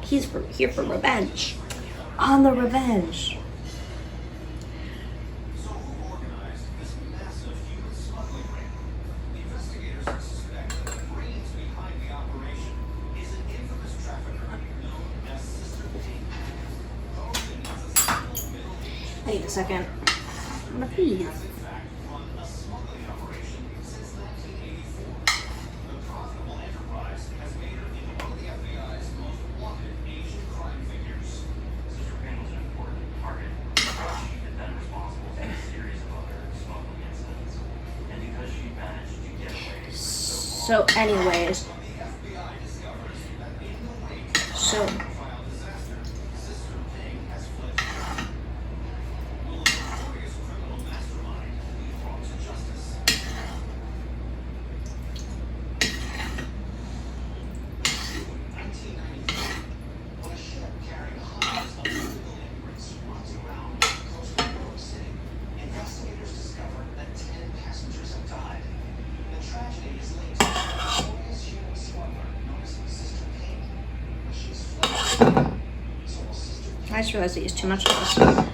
here for revenge. On the revenge. So who organized this massive human smuggling ring? The investigators suspect that the brains behind the operation is an infamous trafficker known as Sister Pink. Hogan is a single middle-aged I need a second. Please. in fact run a smuggling operation since 1984. The profitable enterprise has made her into one of the FBI's most wanted Asian crime figures. Sister Payne was an important target. She had been responsible for a series of other smuggling incidents. And because she managed to get away for so long, So anyways, The FBI discovers that in the wake of so a file disaster, Sister Ping has fled to China. Will a notorious criminal mastermind be brought to justice? When a ship carrying hundreds of illegal immigrants runs around the coast of New York City, investigators discover that 10 passengers have died. The tragedy is linked to a notorious human smuggler known as Sister Ping. But she's fled. So will Sister Ping I just realized I used too much of this. Because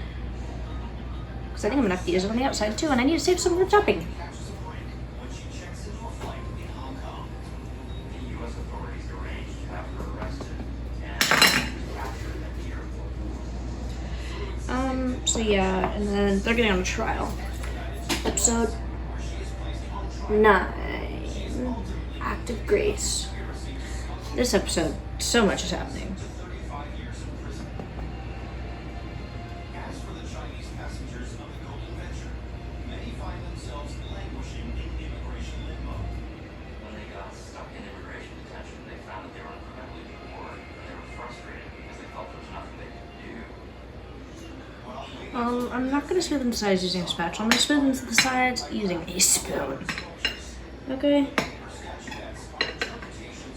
I think I'm gonna have to use it on the outside too, and I need to save some for chopping. catches a break when she checks into a flight in Hong Kong? the U.S. authorities arranged to have her arrested and captured at the airport. So yeah, and then they're getting on a trial. Episode 9, Act of Grace. This episode, so much is happening. 35 years in prison. As for the Chinese passengers of the Golden Venture, many find themselves languishing in immigration limbo. When they got stuck in immigration detention, they found that they were incredibly bored and they were frustrated because they felt there was nothing they could do. I'm not gonna smooth them to sides using a spatula. I'm gonna smooth them to the sides using a spoon. Okay?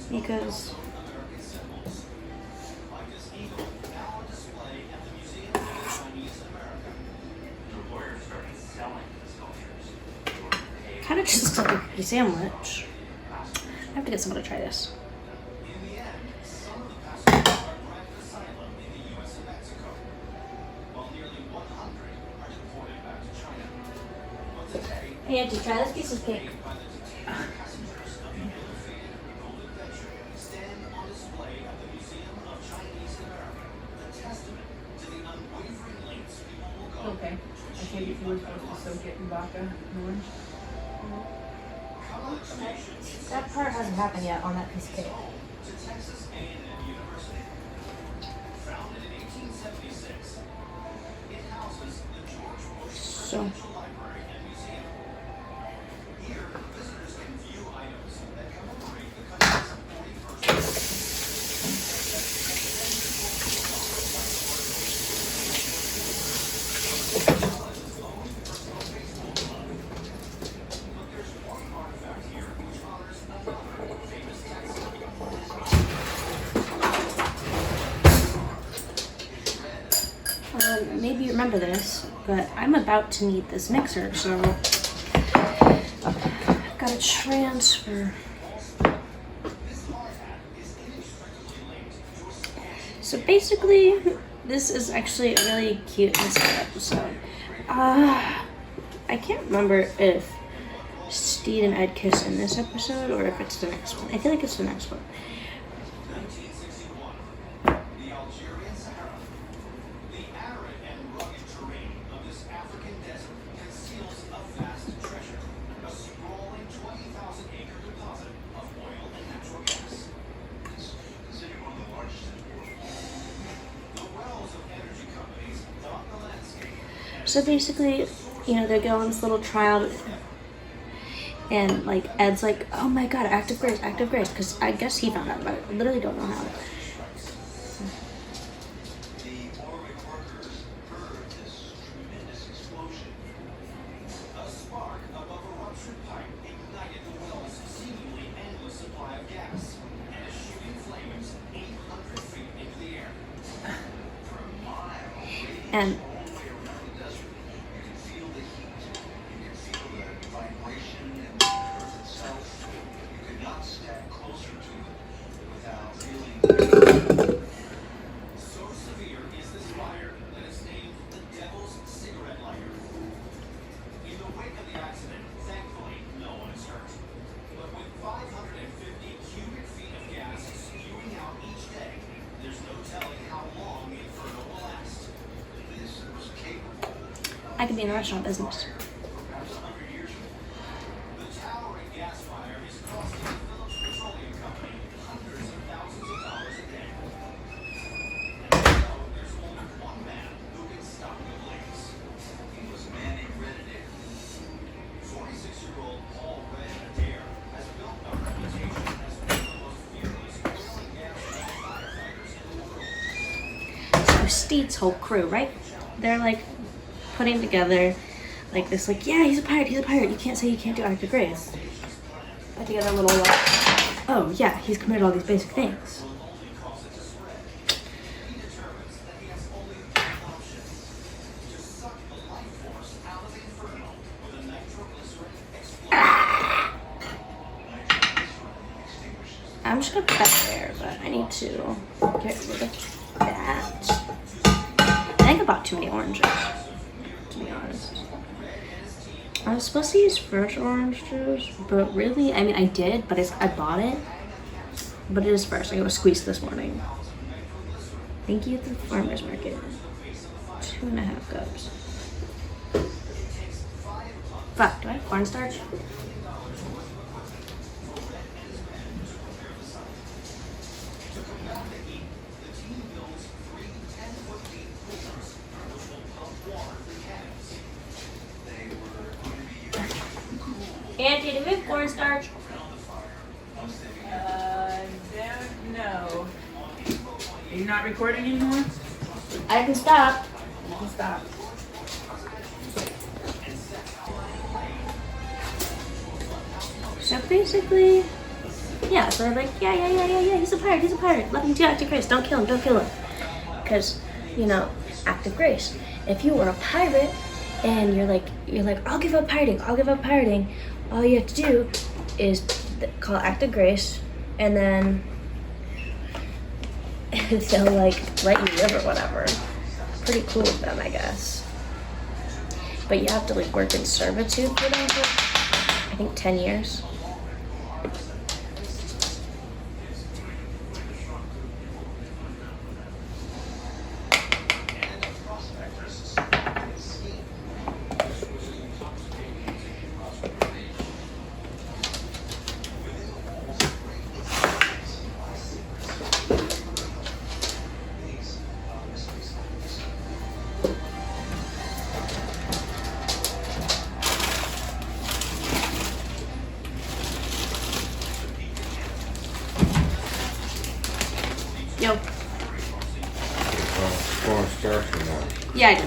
Because American symbols. Like this eagle, now on display at the Museum of Chinese America. The lawyers started selling the sculptures in order to pay kind of just like a cookie sandwich. passengers. I have to get someone to try this. In the end, some of the passengers are granted asylum in the U.S. and Mexico, while nearly 100 are deported back to China. But today, Hey, to try this piece of cake. by the detained passengers of the ill-fated Golden Venture stand on display at the Museum of Chinese America, a testament to the unwavering lengths people will go Okay. I think if you were supposed to soak it in vodka and orange. College Station That part hasn't happened yet on that piece of cake. to Texas A&M University. Founded in 1876, it houses the George Bush Presidential Library and Museum. Here, visitors can view items that commemorate the country's 41st birthday. But there's one artifact here which honors another famous Texan. Maybe you remember this, but I'm about to need this mixer, so I've got to transfer. So basically, this is actually a really cute and sad episode. I can't remember if Steve and Ed kiss in this episode or if it's the next one. I feel like it's the next one. 1961, the Algerian Sahara. The arid and rugged terrain of this African desert conceals a vast treasure, a sprawling 20,000-acre deposit of oil and natural gas. It's considered one of the largest in the world. The wells of energy companies dot the landscape. So basically, they go on this little trial, and like Ed's like, "Oh my God, Act of Grace," because I guess he found out about it. I literally don't know how. The oil workers heard this tremendous explosion. A spark above a ruptured pipe ignited the well's seemingly endless supply of gas, and a shooting flames 800 feet into the air. For a mile, And all the way around the desert, you can feel the heat. You can feel the I could be in the restaurant business. The towering gas fire is costing the Phillips Petroleum Company hundreds of thousands of dollars a day. And so there's only one man who can stop the blaze. He was Manny Red-Adair. 46-year-old Paul Red-Adair has built a reputation as one of the most fearless oil and gas firefighters in the world. So Steed's whole crew, right? They're like putting together like this, like, yeah, he's a pirate, you can't say you can't do act of grace. Put together a little like, oh yeah, he's committed all these basic things. Only cause it to spread. He determines that he has only one option: to suck the life force out of the inferno with a nitroglycerin explosion. I'm just gonna put that there, but I need to get rid of that. I think I bought too many oranges, to be honest. I was supposed to use fresh orange juice, but really, I mean, I did, but I bought it. But it is fresh. I got a squeeze this morning. Thank you at the farmer's market. 2.5 cups. Fuck, do I have cornstarch? To combat the heat, the team builds 3 10-foot-deep coolers, which will pump water through cannons. They were going to be used to cool Auntie, do we have cornstarch? around the fire. Once they begin Don't know. Are you not recording anymore? I can stop. You can stop. So basically, yeah, so they're like, yeah, he's a pirate. Let him do act of grace. Don't kill him. Because, you know, act of grace. If you were a pirate and you're like, I'll give up pirating, all you have to do is call act of grace, and then they'll like let you live or whatever. Pretty cool of them, I guess. But you have to like work in servitude for them for, I think, 10 years. Yo. Cornstarch or not? Yeah, I do.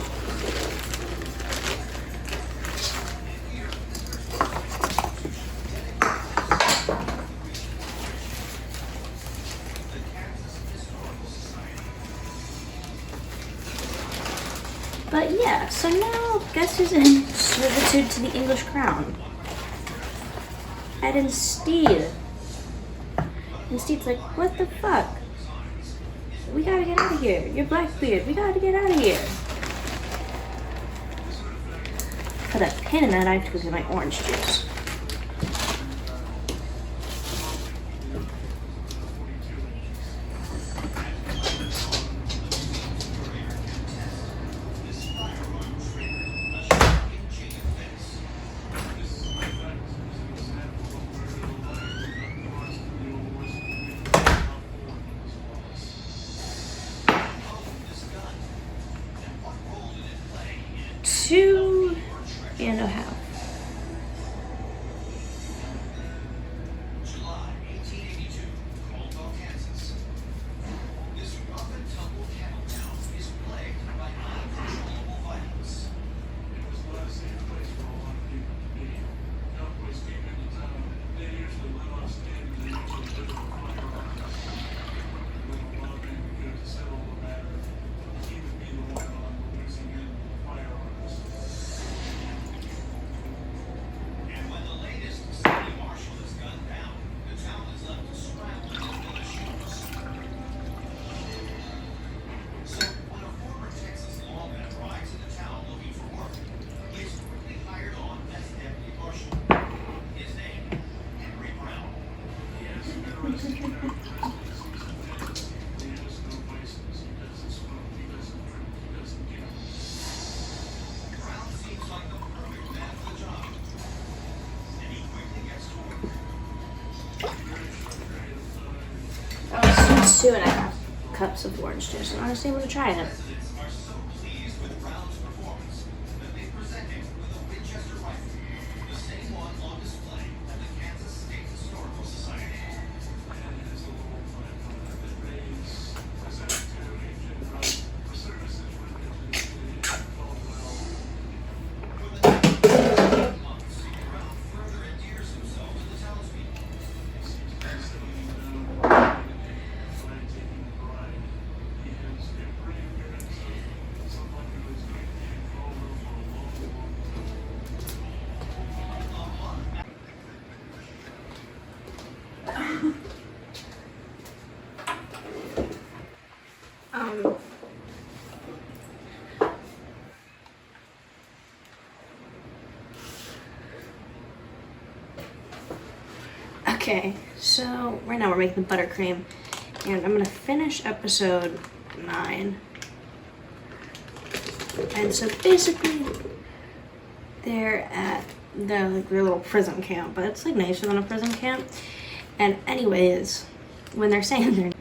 But yeah, so now guess who's in servitude to the English crown? Ed and Steed. And Steed's like, what the fuck? We gotta get out of here. You're Blackbeard. We gotta get out of here. Put a pin in that. I have to go get my orange juice. Two and a half. July 1882, Caldwell, Kansas. This rough and tumble cattle town is plagued by uncontrollable violence. It was not a safe place for a lot of people to be. Cowboys came into town. They usually let off steam and they usually lit a fire on us. With a lot of men we could settle the matter. He would be the one on releasing in the fire on us. 2.5 cups of orange juice, and honestly, I'm gonna try it. Residents are so pleased with Brown's performance that they present him with a Winchester rifle, the same one on display at the Kansas State Historical Society. And it is a little plant that raise presented to ancient for services rendered to the city of Caldwell. For the next 8 months, Brown further endears himself to the townspeople. He seems to be settling down by taking the bride. He has every appearance of someone who is going to be in Caldwell for a long, long time. Um, okay, so right now we're making the buttercream, and I'm gonna finish episode 9. And so basically, they're at their little prison camp, but it's like nicer than a prison camp. And anyways, when they're saying they're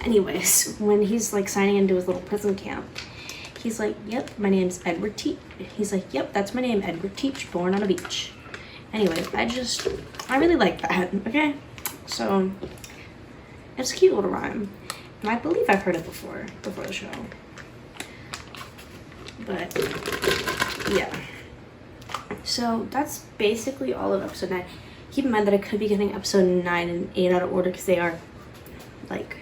Anyways, when he's like signing into his little prison camp, he's like, yep, my name's Edward Teach. He's like, yep, that's my name, Edward Teach, born on a beach. Anyways, I really like that, okay? So, it's a cute little rhyme. And I believe I've heard it before the show. But, yeah. So, that's basically all of episode 9. Keep in mind that I could be getting episode 9 and 8 out of order because they are, like,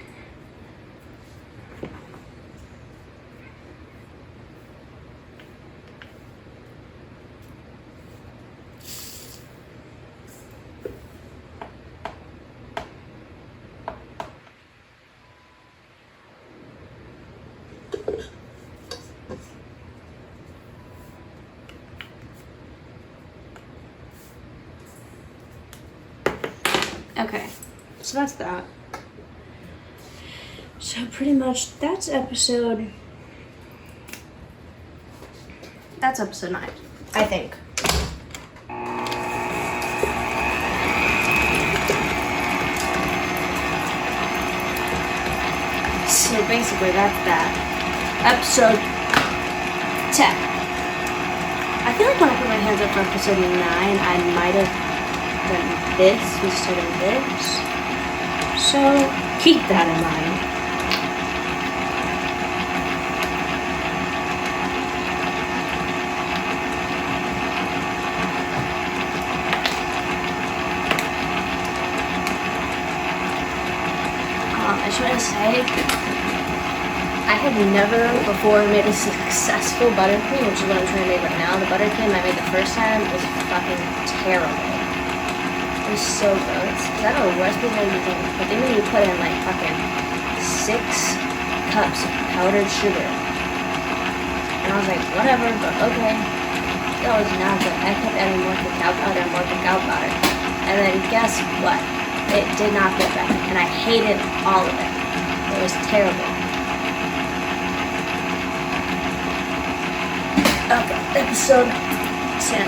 okay, so that's that. So pretty much that's episode 9, I think. So basically that's that. Episode 10. I feel like when I put my hands up for episode 9, I might have done this instead of this. So keep that in mind. I just want to say, I had never before made a successful buttercream, which is what I'm trying to make right now. The buttercream I made the first time was fucking terrible. It was so gross. Because I don't know what recipes I was using, but they made me put in like fucking 6 cups of powdered sugar. And I was like, whatever, but okay. That was not good. I kept adding more cacao powder and more cacao powder. And then guess what? It did not get better, and I hated all of it. It was terrible. Okay, episode 10.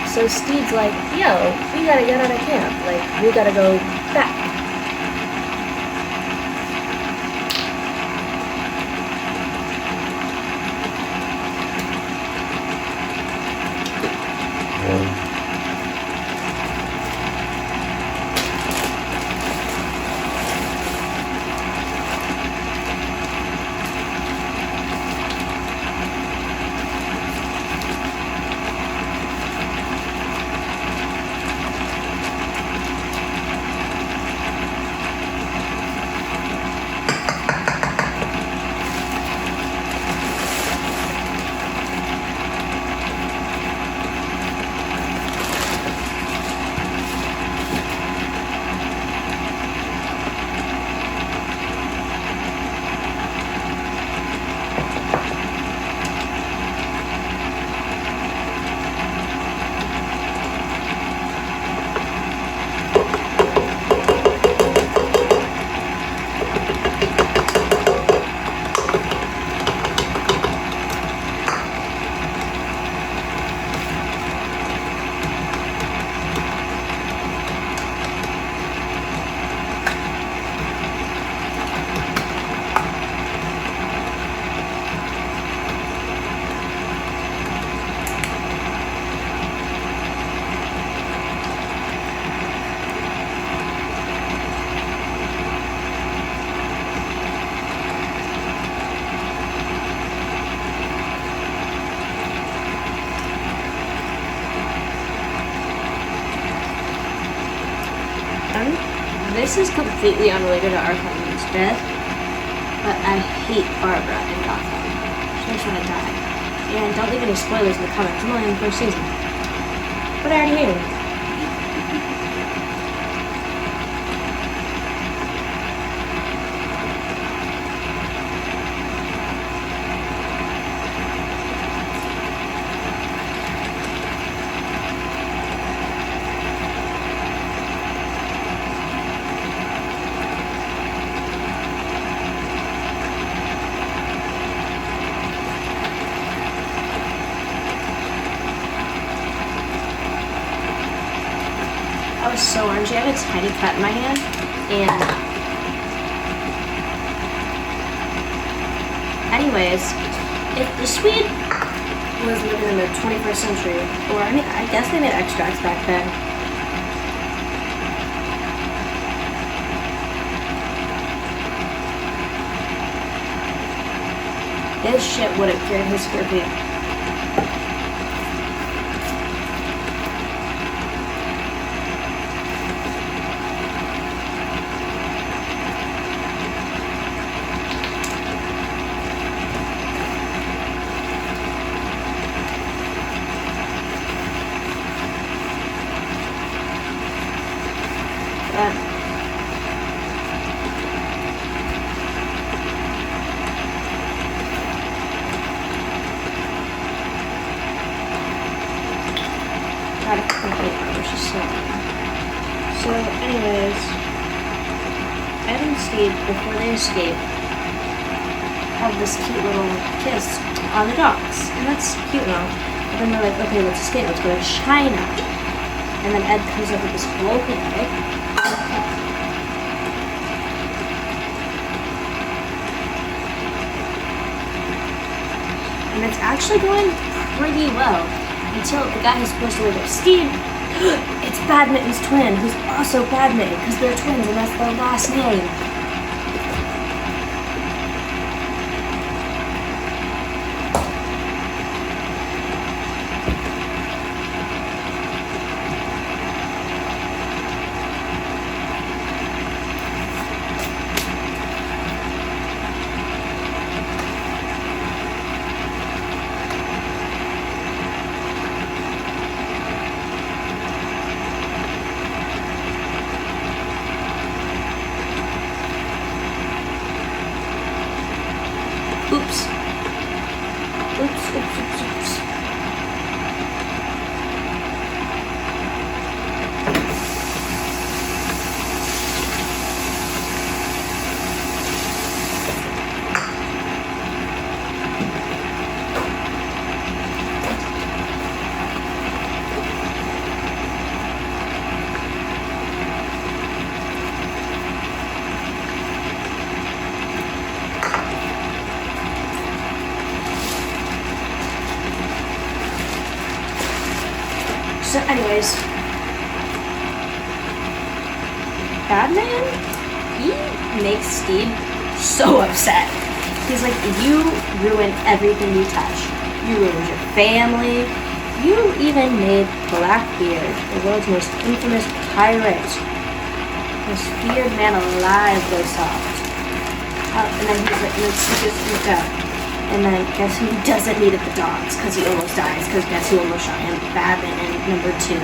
So Steve's like, yo, we gotta get out of camp. Like, we gotta go back. this is completely unrelated to our family's death, but I hate Barbara in Gotham. She makes me want to die. And don't leave any spoilers in the comments. I'm only in the first season. But I already hate her. I was so orangey. I had a tiny cut in my hand, and anyways, if the Swede was living in the 21st century, or I mean, I guess they made extracts back then. His shit would have cured his scurvy. God, I fucking hate Barbara. She's so annoying. So, anyways, Ed and Steve, before they escape, have this cute little kiss on the docks. And that's cute and all. But then they're like, okay, let's escape. Let's go to China. And then Ed comes up with this whole thing, right? And it's actually going pretty well. Until the guy who's supposed to live with Steve, it's Badminton's twin, who's also Badminton, because they're twins and that's their last name. Oops. Oops, oops, oops, oops. So anyways, Badman, he makes Steve so upset. He's like, you ruin everything you touch. You ruined your family. You even made Blackbeard, the world's most infamous pirate, most feared man alive, go soft. And then he's like, let's just freak out. And then guess who doesn't need at the dogs because he almost dies, because guess who almost shot him? Badminton number 2.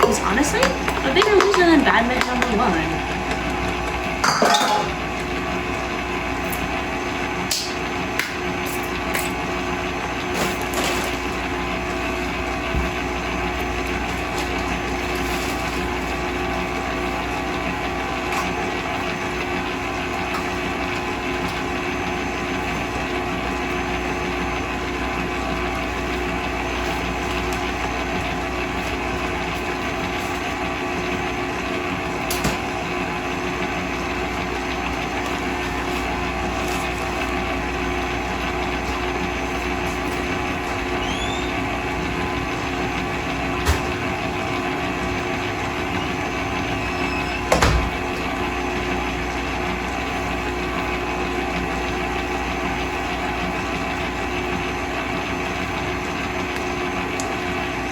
He's honestly a bigger loser than Badminton number 1.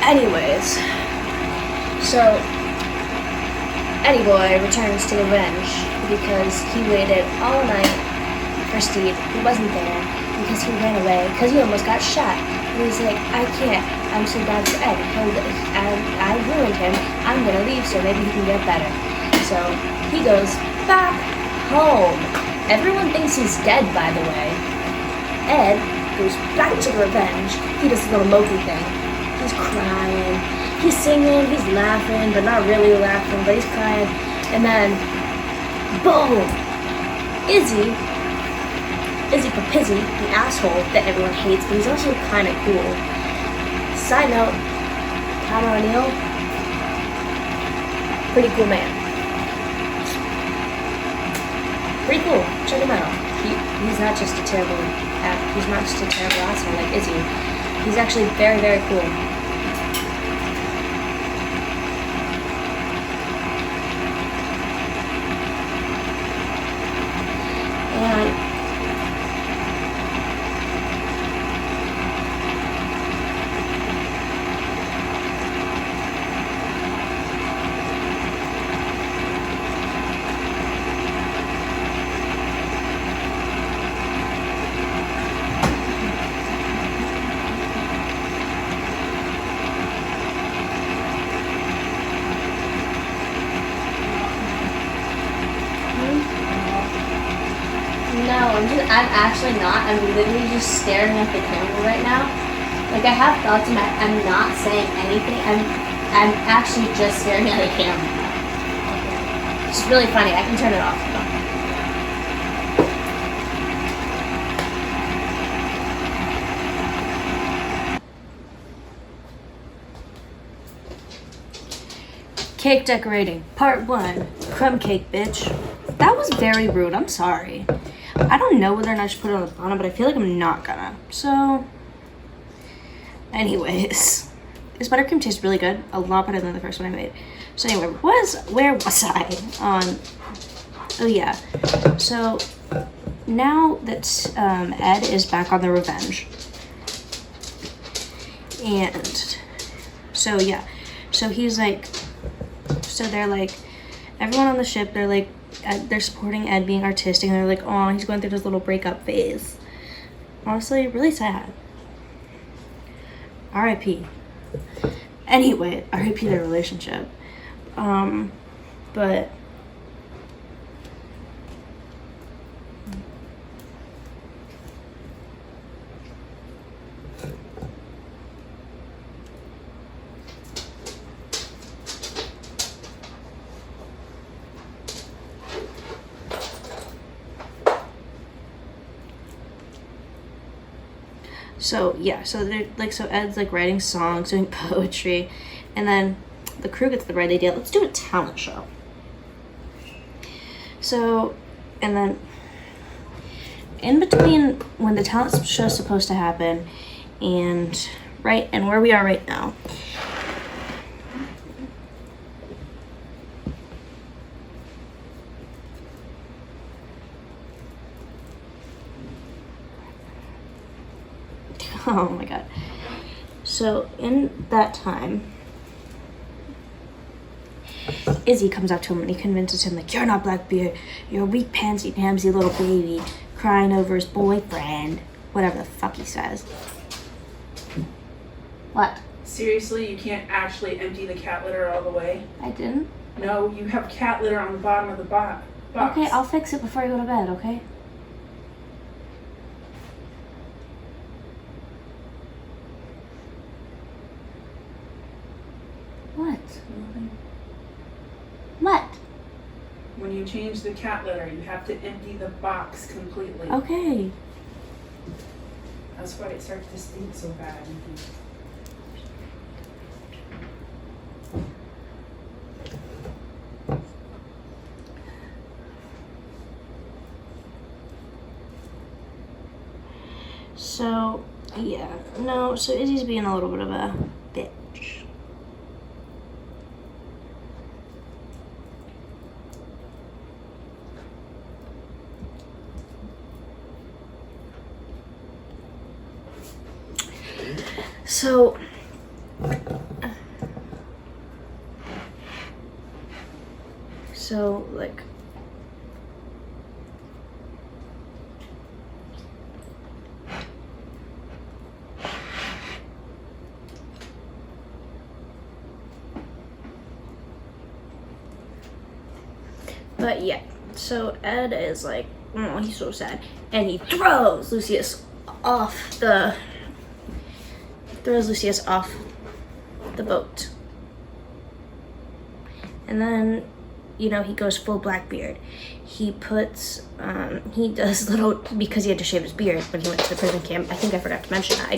Anyways, so Eddie Boy returns to revenge because he waited all night for Steve, who wasn't there, because he ran away, because he almost got shot. And he's like, I can't. I'm so bad for Ed. I ruined him. I'm gonna leave so maybe he can get better. So he goes back home. Everyone thinks he's dead, by the way. Ed goes back to revenge. He does a little mopey thing. He's crying. He's singing. He's laughing, but not really laughing, but he's crying. And then, boom! Izzy Papizzi, the asshole that everyone hates, but he's also kind of cool. Side note, Tom O'Neill, pretty cool man. Pretty cool. Check him out. He's not just a terrible asshole like Izzy. He's actually very, very cool. And I'm actually not. I'm literally just staring at the camera right now. Like, I have thoughts and I'm not saying anything. I'm actually just staring at the camera. It's really funny. I can turn it off. Cake decorating, part 1. Crumb cake, bitch. That was very rude. I'm sorry. I don't know whether or not I should put it on the bottom, but I feel like I'm not gonna. So, anyways, this buttercream tastes really good. A lot better than the first one I made. So anyway, where was I on? Oh yeah. So now that Ed is back on the revenge, and so yeah, so he's like, so they're like, everyone on the ship, they're like, they're supporting Ed being artistic, and they're like, oh, he's going through this little breakup phase. Honestly, really sad. R.I.P. Anyway, R.I.P. their relationship. But so yeah, so they're like, so Ed's like writing songs, doing poetry, and then the crew gets the right idea. Let's do a talent show. So, and then in between when the talent show is supposed to happen and where we are right now, oh my god. So in that time, Izzy comes up to him and he convinces him, like, you're not Blackbeard, you're a weak pansy little baby crying over his boyfriend, whatever the fuck he says. What? Seriously, you can't actually empty the cat litter all the way? I didn't? No, you have cat litter on the bottom of the box. Okay, I'll fix it before I go to bed, okay? What? Nothing. What? When you change the cat litter, you have to empty the box completely. Okay. That's why it starts to stink so bad. So, yeah. No, so Izzy's being a little bit of a bitch. So, So, like, but yeah, so Ed is like, oh, he's so sad, and he throws Lucius off the boat. And then, you know, he goes full Blackbeard. He puts, he does little, because he had to shave his beard when he went to the prison camp. I think I forgot to mention that. I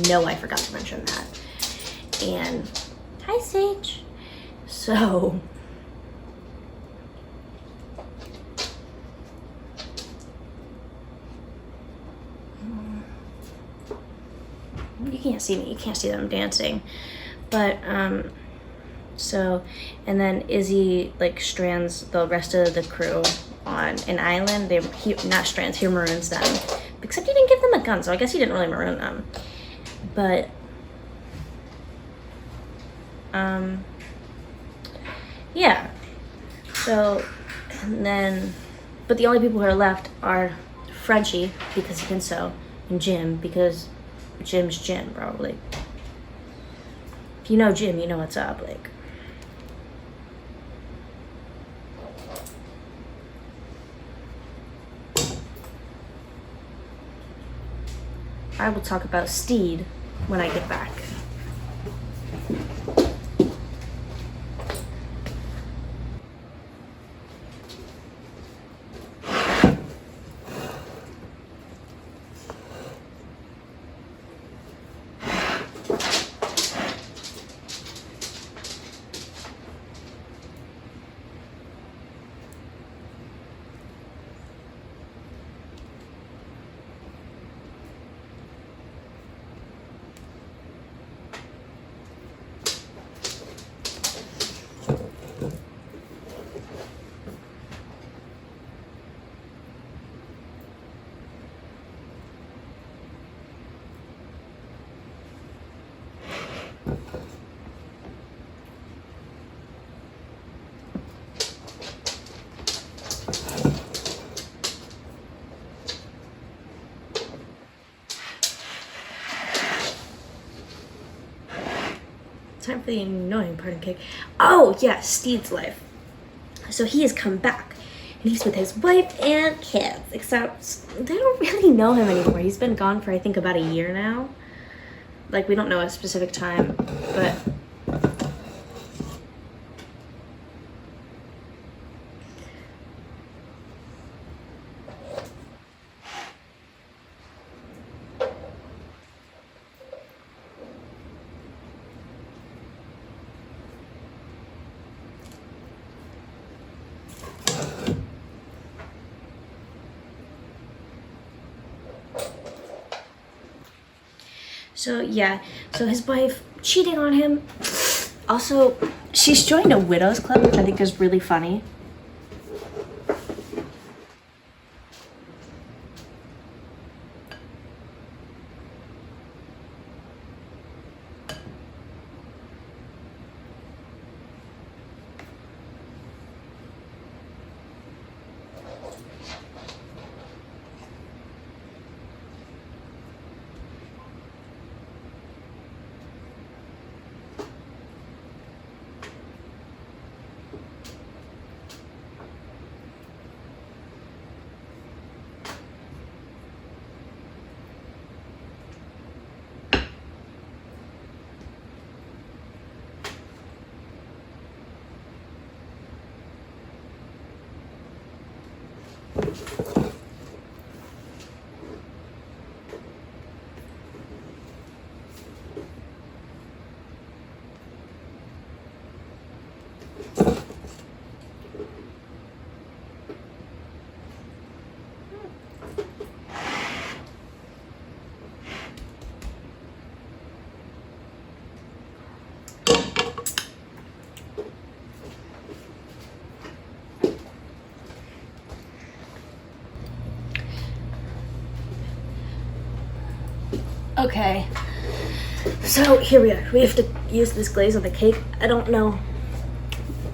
know I forgot to mention that. And, hi Sage. So, you can't see me, you can't see that I'm dancing. But, so, and then Izzy, like, strands the rest of the crew on an island. He maroons them. Except he didn't give them a gun, so I guess he didn't really maroon them. But, yeah. So, and then, but the only people who are left are Frenchie, because he can sew, and Jim, because Jim's Jim, probably. If you know Jim, you know what's up, like. I will talk about Steed when I get back. Time for the annoying part of cake. Oh, yeah, Steed's life. So he has come back, and he's with his wife and kids, except they don't really know him anymore. He's been gone for, I think, about a year now. Like, we don't know a specific time, but... So, yeah. So his wife cheating on him. Also, she's joined a widow's club, which I think is really funny. Okay, so here we are. We have to use this glaze on the cake. I don't know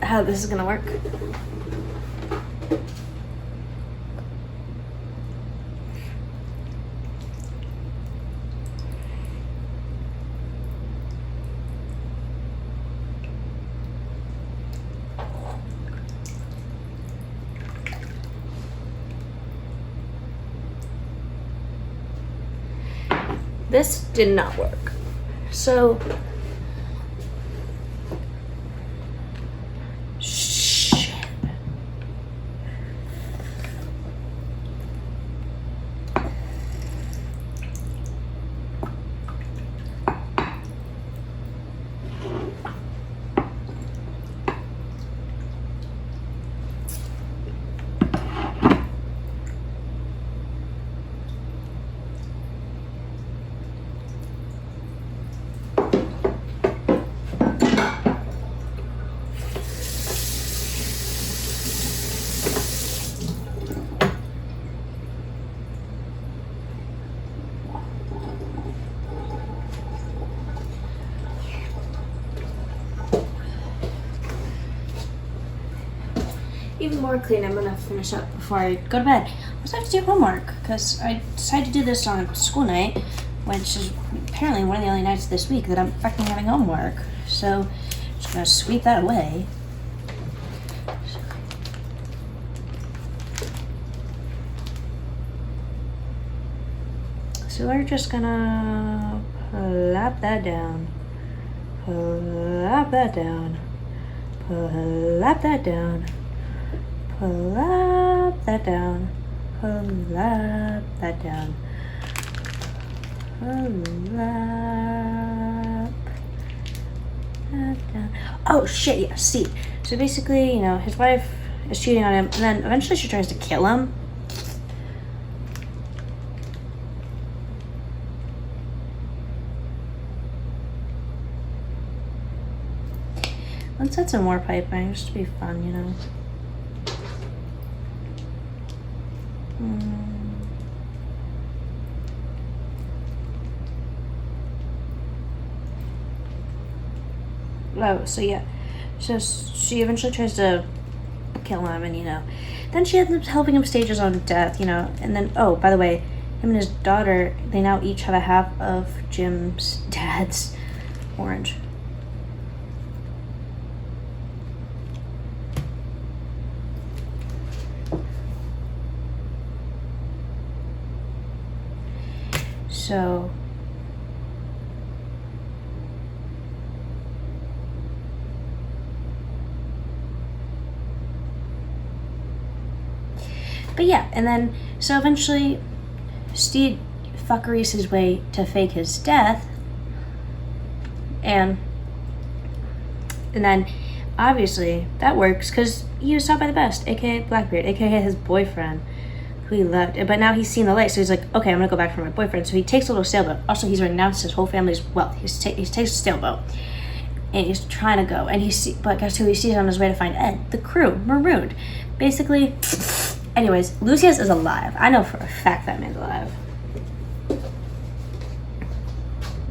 how this is gonna work. this did not work. So, shit. Even more clean, I'm gonna finish up before I go to bed. I also have to do homework because I decided to do this on school night, which is apparently one of the only nights this week that I'm fucking having homework. So I'm just gonna sweep that away. So we're just gonna plop that down. Plop that down. Plop that down. Plop that down. Plop that down. Plop that down. Oh shit, yeah, see. So basically, you know, his wife is cheating on him, and then eventually she tries to kill him. Let's add some more piping just to be fun, you know. Oh, so yeah. So she eventually tries to kill him, and you know. Then she ends up helping him stage his own death, you know. And then, oh, by the way, him and his daughter, they now each have a half of Jim's dad's orange. So but yeah, and then so eventually Steve fuckeries his way to fake his death, and then obviously that works because he was taught by the best, aka Blackbeard, aka his boyfriend, who he loved. But now he's seen the light, so he's like, okay, I'm gonna go back for my boyfriend. So he takes a little sailboat. Also, he's renounced his whole family's wealth. He takes a sailboat, and he's trying to go. And but guess who he sees on his way to find Ed? The crew, marooned. Basically, anyways, Lucius is alive. I know for a fact that man's alive.